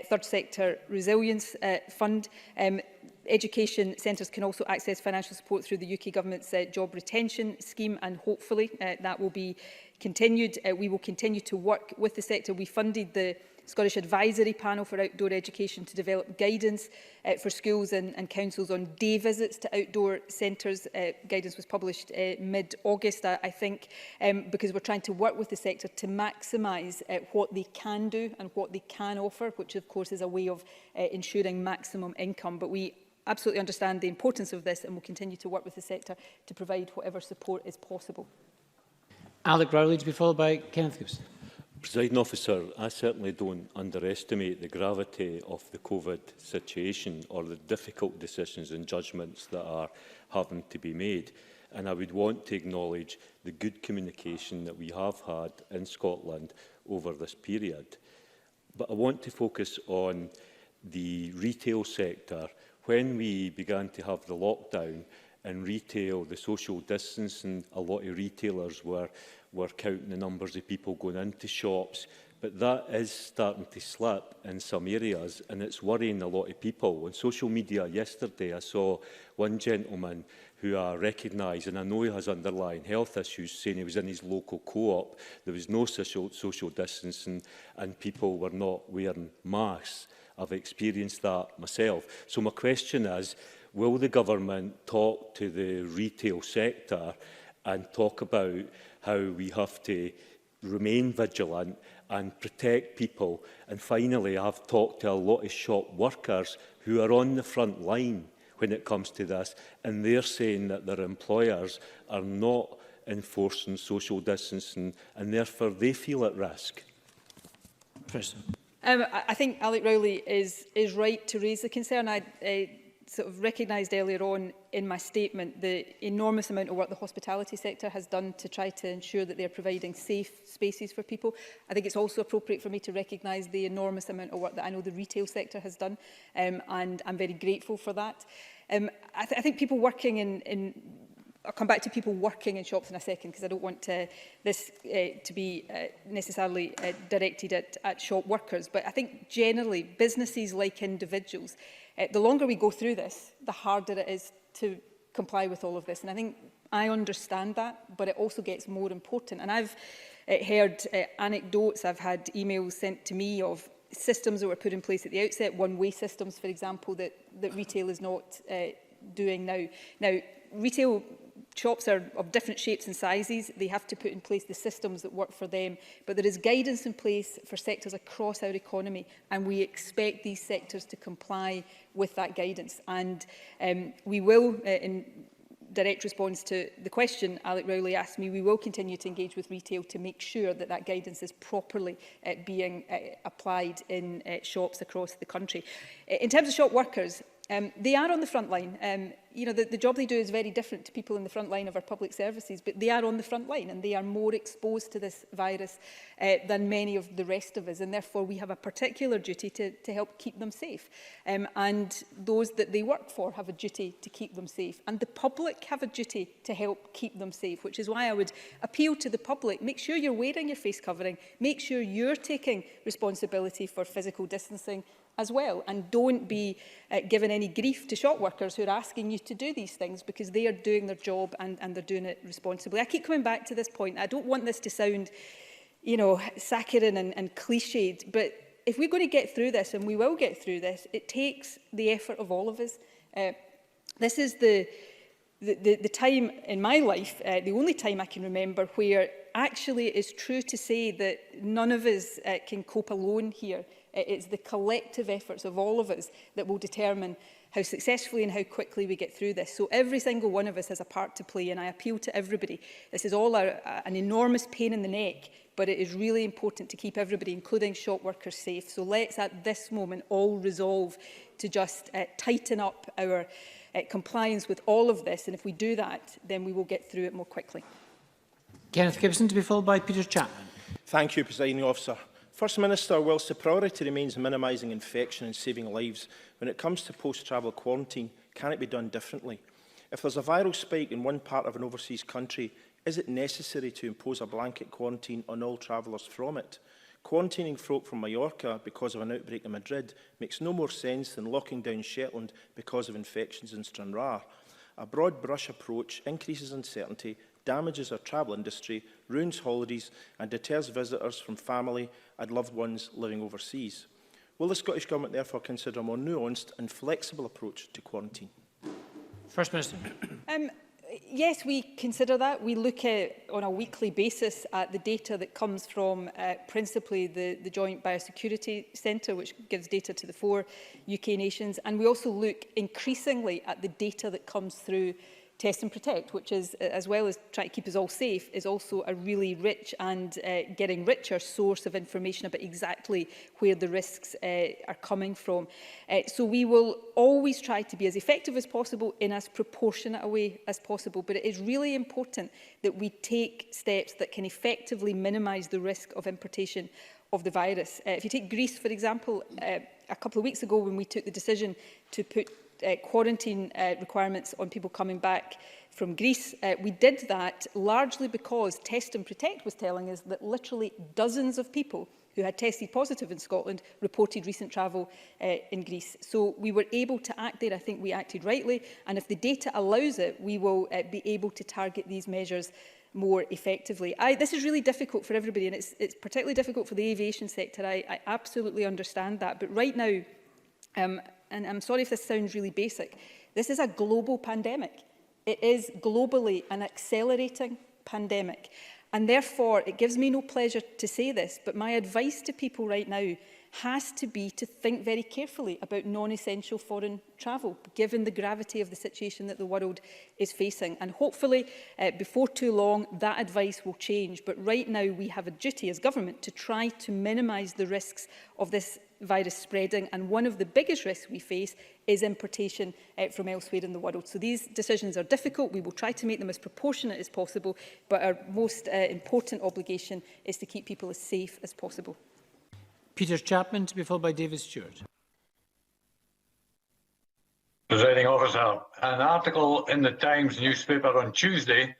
Third Sector Resilience Fund. Education centres can also access financial support through the UK Government's job retention scheme, and hopefully that will be continued. We will continue to work with the sector. We funded the Scottish Advisory Panel for Outdoor Education to develop guidance for schools and councils on day visits to outdoor centres. Guidance was published mid-August, I think, because we're trying to work with the sector to maximise what they can do and what they can offer, which of course is a way of ensuring maximum income. But we absolutely understand the importance of this and will continue to work with the sector to provide whatever support is possible. Alec Rowley to be followed by Kenneth Gibson. Presiding Officer, I certainly don't underestimate the gravity of the COVID situation or the difficult decisions and judgments that are having to be made. And I would want to acknowledge the good communication that we have had in Scotland over this period. But I want to focus on the retail sector. When we began to have the lockdown in retail, the social distancing, a lot of retailers were counting the numbers of people going into shops, but that is starting to slip in some areas, and it's worrying a lot of people. On social media yesterday, I saw one gentleman who I recognise, and I know he has underlying health issues, saying he was in his local co-op, there was no social distancing, and people were not wearing masks. I've experienced that myself. So my question is, will the government talk to the retail sector and talk about how we have to remain vigilant and protect people? And finally, I've talked to a lot of shop workers who are on the front line when it comes to this, and they're saying that their employers are not enforcing social distancing, and therefore they feel at risk. I think Alec Rowley is right to raise the concern. I sort of recognised earlier on in my statement the enormous amount of work the hospitality sector has done to try to ensure that they are providing safe spaces for people. I think it's also appropriate for me to recognise the enormous amount of work that I know the retail sector has done, and I'm very grateful for that. I think people working in I'll come back to people working in shops in a second, because I don't want this to be necessarily directed at shop workers. But I think generally businesses, like individuals, the longer we go through this, the harder it is to comply with all of this. And I think I understand that, but it also gets more important. And I've heard anecdotes, I've had emails sent to me of systems that were put in place at the outset, one-way systems, for example, that retail is not doing now. Now, retail shops are of different shapes and sizes. They have to put in place the systems that work for them. But there is guidance in place for sectors across our economy, and we expect these sectors to comply with that guidance. And we will, in direct response to the question Alec Rowley asked me, we will continue to engage with retail to make sure that that guidance is properly being applied in shops across the country. In terms of shop workers, they are on the front line. You know, the job they do is very different to people in the front line of our public services, but they are on the front line and they are more exposed to this virus than many of the rest of us, and therefore we have a particular duty to help keep them safe. And those that they work for have a duty to keep them safe, and the public have a duty to help keep them safe, which is why I would appeal to the public: make sure you're wearing your face covering, make sure you're taking responsibility for physical distancing as well, and don't be given any grief to shop workers who are asking you to do these things, because they are doing their job and they're doing it responsibly. I keep coming back to this point. I don't want this to sound, you know, saccharine and cliched, but if we're going to get through this, and we will get through this, it takes the effort of all of us. This is the time in my life, the only time I can remember, where actually it is true to say that none of us can cope alone here It's the collective efforts of all of us that will determine how successfully and how quickly we get through this. So every single one of us has a part to play, and I appeal to everybody. This is all an enormous pain in the neck, but it is really important to keep everybody, including shop workers, safe. So let's at this moment all resolve to just tighten up our compliance with all of this, and if we do that, then we will get through it more quickly. Kenneth Gibson, to be followed by Peter Chapman. Thank you, Presiding Officer. First Minister, whilst the priority remains minimising infection and saving lives, when it comes to post-travel quarantine, can it be done differently? If there's a viral spike in one part of an overseas country, is it necessary to impose a blanket quarantine on all travellers from it? Quarantining folk from Mallorca because of an outbreak in Madrid makes no more sense than locking down Shetland because of infections in Stranraer. A broad brush approach increases uncertainty, damages our travel industry, ruins holidays and deters visitors from family and loved ones living overseas. Will the Scottish Government therefore consider a more nuanced and flexible approach to quarantine? First Minister. Yes, we consider that. We look on a weekly basis at the data that comes from principally the Joint Biosecurity Centre, which gives data to the 4 UK nations. And we also look increasingly at the data that comes through Test and Protect, which is, as well as trying to keep us all safe, is also a really rich and getting richer source of information about exactly where the risks are coming from. So we will always try to be as effective as possible in as proportionate a way as possible, but it is really important that we take steps that can effectively minimise the risk of importation of the virus. If you take Greece, for example, a couple of weeks ago when we took the decision to put quarantine requirements on people coming back from Greece. We did that largely because Test and Protect was telling us that literally dozens of people who had tested positive in Scotland reported recent travel in Greece. So we were able to act there. I think we acted rightly. And if the data allows it, we will be able to target these measures more effectively. This is really difficult for everybody, and it's particularly difficult for the aviation sector. I absolutely understand that. But right now, and I'm sorry if this sounds really basic, this is a global pandemic. It is globally an accelerating pandemic. And therefore, it gives me no pleasure to say this, but my advice to people right now has to be to think very carefully about non-essential foreign travel, given the gravity of the situation that the world is facing. And hopefully, before too long, that advice will change. But right now, we have a duty as government to try to minimise the risks of this virus spreading, and one of the biggest risks we face is importation from elsewhere in the world. So these decisions are difficult. We will try to make them as proportionate as possible, but our most important obligation is to keep people as safe as possible. Peter Chapman, to be followed by David Stewart. Presiding Officer, an article in the Times newspaper on Tuesday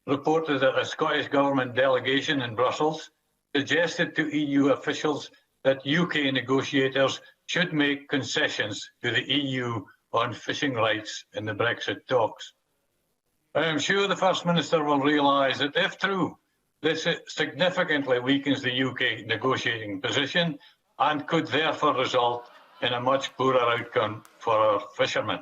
reported that a Scottish Government delegation in Brussels suggested to EU officials that UK negotiators should make concessions to the EU on fishing rights in the Brexit talks. I am sure the First Minister will realise that if true, this significantly weakens the UK negotiating position and could therefore result in a much poorer outcome for our fishermen.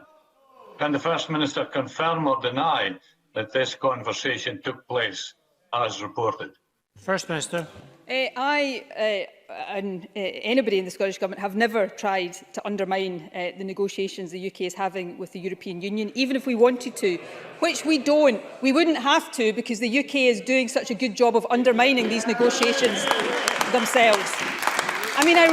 Can the First Minister confirm or deny that this conversation took place as reported? First Minister. I and anybody in the Scottish Government have never tried to undermine the negotiations the UK is having with the European Union, even if we wanted to, which we don't. We wouldn't have to, because the UK is doing such a good job of undermining these negotiations themselves. I mean, I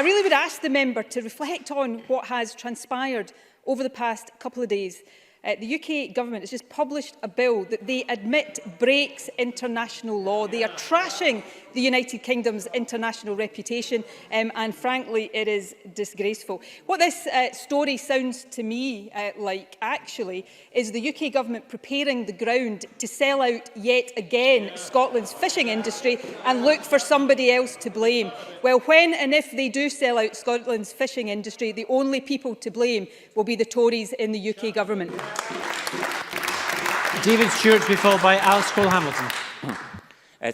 really would ask the member to reflect on what has transpired over the past couple of days. The UK Government has just published a bill that they admit breaks international law. They are trashing the United Kingdom's international reputation, and frankly, it is disgraceful. What this story sounds to me like, actually, is the UK Government preparing the ground to sell out yet again Scotland's fishing industry and look for somebody else to blame. Well, when and if they do sell out Scotland's fishing industry, the only people to blame will be the Tories in the UK Government. David Stewart, to be followed by Alice Cole-Hamilton.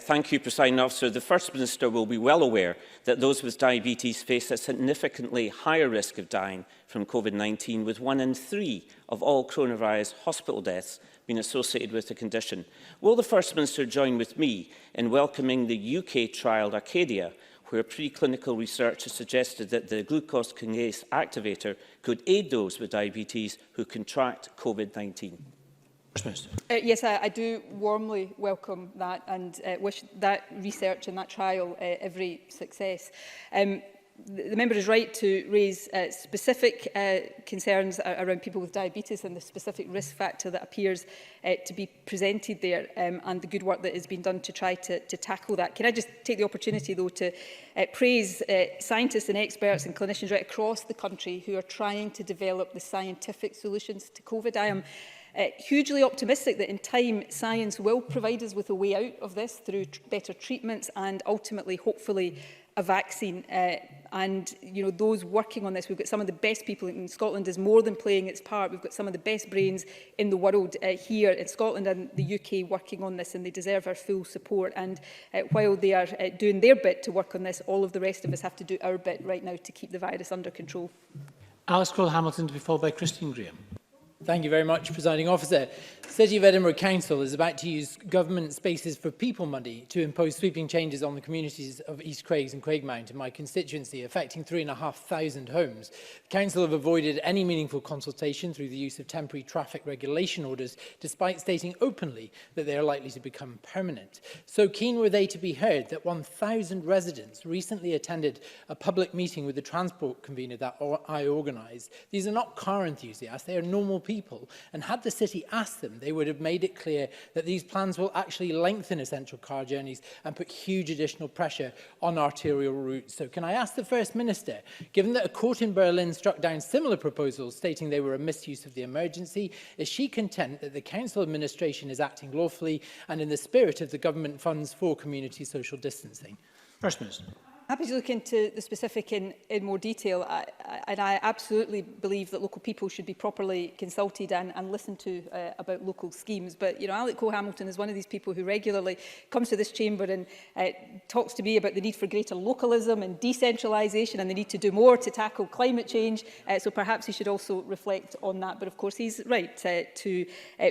Thank you, Presiding Officer. The First Minister will be well aware that those with diabetes face a significantly higher risk of dying from COVID-19, with 1 in 3 of all coronavirus hospital deaths being associated with the condition. Will the First Minister join with me in welcoming the UK-trialled Arcadia, where preclinical research has suggested that the glucose kinase activator could aid those with diabetes who contract COVID-19? Yes, I do warmly welcome that and wish that research and that trial every success. The member is right to raise specific concerns around people with diabetes and the specific risk factor that appears to be presented there, and the good work that has been done to try to tackle that. Can I just take the opportunity, though, to praise scientists and experts and clinicians right across the country who are trying to develop the scientific solutions to COVID. I am hugely optimistic that in time science will provide us with a way out of this through better treatments and ultimately, hopefully, a vaccine. And you know, those working on this, we've got some of the best people in Scotland is more than playing its part. We've got some of the best brains in the world here in Scotland and the UK working on this, and they deserve our full support. And while they are doing their bit to work on this, all of the rest of us have to do our bit right now to keep the virus under control. Alice Cole-Hamilton to be followed by Christine Graham. Thank you very much, Presiding Officer. The City of Edinburgh Council is about to use government spaces for people money to impose sweeping changes on the communities of East Craigs and Craigmount in my constituency, affecting 3,500 homes. The Council have avoided any meaningful consultation through the use of temporary traffic regulation orders, despite stating openly that they are likely to become permanent. So keen were they to be heard that 1,000 residents recently attended a public meeting with the transport convener that I organised. These are not car enthusiasts, they are normal people, and had the city asked them, they would have made it clear that these plans will actually lengthen essential car journeys and put huge additional pressure on arterial routes. So can I ask the First Minister, given that a court in Berlin struck down similar proposals stating they were a misuse of the emergency, is she content that the council administration is acting lawfully and in the spirit of the government funds for community social distancing? First Minister. Happy to look into the specific in more detail, and I absolutely believe that local people should be properly consulted and listened to about local schemes. But you know, Alec Cole-Hamilton is one of these people who regularly comes to this chamber and talks to me about the need for greater localism and decentralisation and the need to do more to tackle climate change. So perhaps he should also reflect on that. But of course, he's right to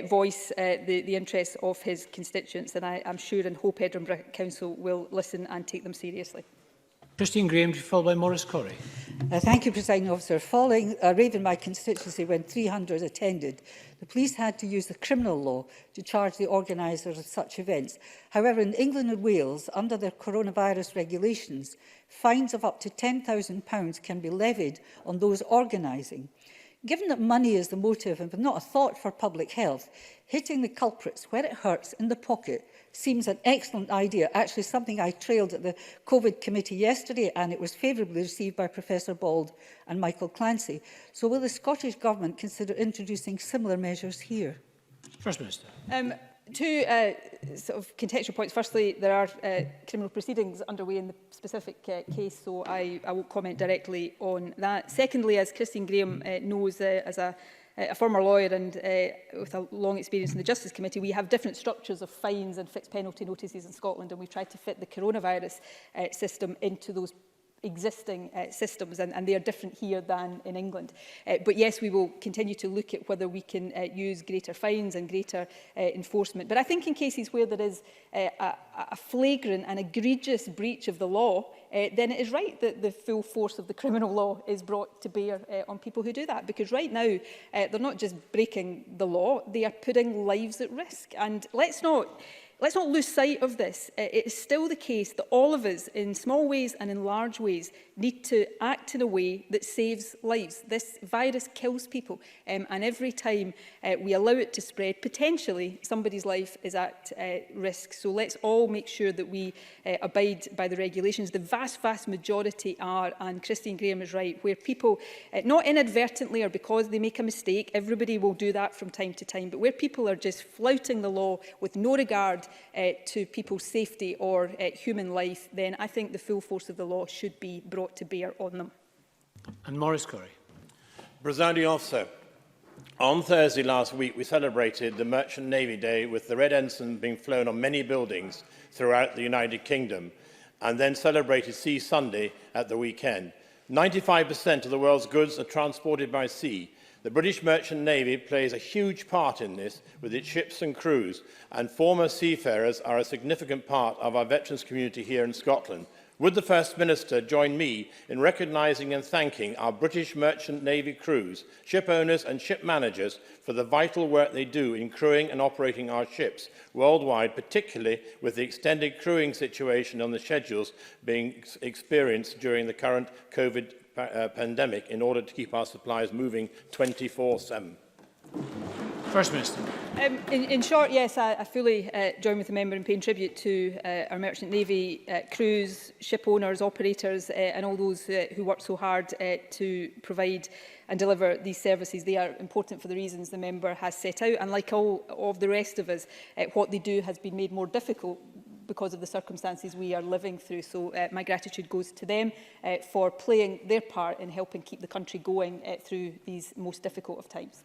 voice the interests of his constituents, and I'm sure and hope Edinburgh Council will listen and take them seriously. Christine Graham, followed by Maurice Corrie. Thank you, Presiding Officer. Following a raid in my constituency when 300 attended, the police had to use the criminal law to charge the organisers of such events. However, in England and Wales, under their coronavirus regulations, fines of up to £10,000 can be levied on those organising. Given that money is the motive and not a thought for public health, hitting the culprits where it hurts in the pocket seems an excellent idea, actually something I trailed at the COVID committee yesterday, and it was favourably received by Professor Bald and Michael Clancy. So will the Scottish Government consider introducing similar measures here? First Minister. Two sort of contextual points. Firstly, there are criminal proceedings underway in the specific case, so I won't comment directly on that. Secondly, as Christine Graham knows, as a former lawyer and with a long experience in the Justice Committee, we have different structures of fines and fixed penalty notices in Scotland, and we've tried to fit the coronavirus system into those existing systems, and they are different here than in England. But yes, we will continue to look at whether we can use greater fines and greater enforcement. But I think in cases where there is a flagrant and egregious breach of the law, then it is right that the full force of the criminal law is brought to bear on people who do that. Because right now, they're not just breaking the law, they are putting lives at risk. And let's not lose sight of this. It is still the case that all of us, in small ways and in large ways, need to act in a way that saves lives. This virus kills people, and every time we allow it to spread, potentially somebody's life is at risk. So let's all make sure that we abide by the regulations. The vast, vast majority are, and Christine Graham is right, where people, not inadvertently or because they make a mistake, everybody will do that from time to time, but where people are just flouting the law with no regard to people's safety or human life, then I think the full force of the law should be brought to bear on them. And Maurice Corrie. Presiding Officer, on Thursday last week we celebrated the Merchant Navy Day with the Red Ensign being flown on many buildings throughout the United Kingdom, and then celebrated Sea Sunday at the weekend. 95% of the world's goods are transported by sea. The British Merchant Navy plays a huge part in this with its ships and crews, and former seafarers are a significant part of our veterans community here in Scotland. Would the First Minister join me in recognising and thanking our British Merchant Navy crews, ship owners and ship managers for the vital work they do in crewing and operating our ships worldwide, particularly with the extended crewing situation on the schedules being experienced during the current COVID pandemic in order to keep our supplies moving 24/7? First Minister. In short, yes, I fully join with the member in paying tribute to our Merchant Navy crews, ship owners, operators and all those who work so hard to provide and deliver these services. They are important for the reasons the member has set out, and like all of the rest of us, what they do has been made more difficult because of the circumstances we are living through. So my gratitude goes to them for playing their part in helping keep the country going through these most difficult of times.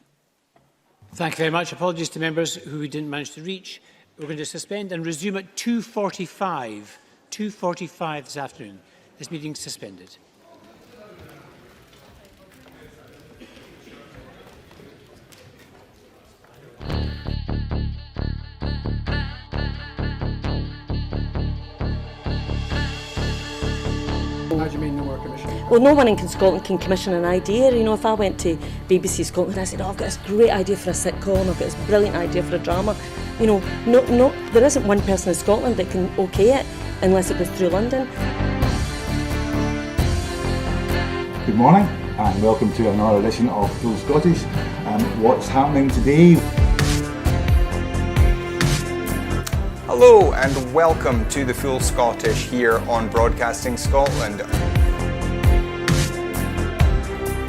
Thank you very much. Apologies to members who we didn't manage to reach. We're going to suspend and resume at 2:45. 2:45 this afternoon. This meeting is suspended. How do you mean no more commission? Well, no one in Scotland can commission an idea. You know, if I went to BBC Scotland and I said, oh, I've got this great idea for a sitcom, I've got this brilliant idea for a drama, you know, there isn't one person in Scotland that can okay it unless it goes through London. Good morning and welcome to another edition of Full Scottish. What's happening today? Hello and welcome to the Full Scottish here on Broadcasting Scotland.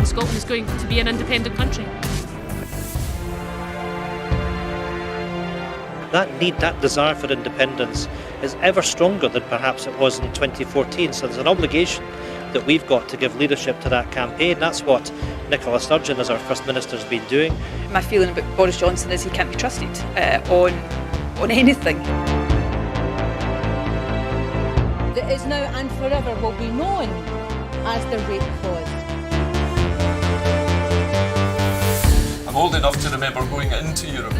Scotland is going to be an independent country. That need, that desire for independence is ever stronger than perhaps it was in 2014. So there's an obligation that we've got to give leadership to that campaign. That's what Nicola Sturgeon, as our First Minister, has been doing. My feeling about Boris Johnson is he can't be trusted on anything. That is now and forever will be known as the rape clause. I'm old enough to remember going into Europe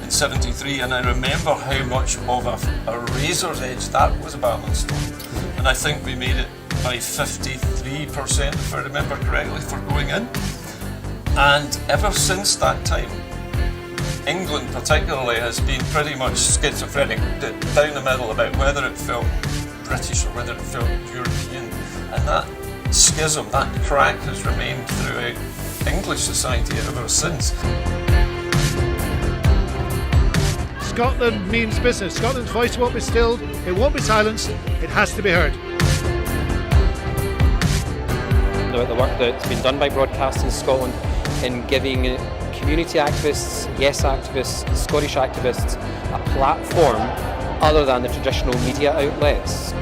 in '73, and I remember how much of a razor's edge that was balanced on. And I think we made it by 53%, if I remember correctly, for going in. And ever since that time, England particularly has been pretty much schizophrenic, down the middle about whether it felt British or whether it felt European. And that schism, that crack has remained throughout English society ever since. Scotland means business. Scotland's voice won't be stilled, it won't be silenced, it has to be heard. About the work that's been done by Broadcasting Scotland in giving community activists, yes activists, Scottish activists a platform other than the traditional media outlets.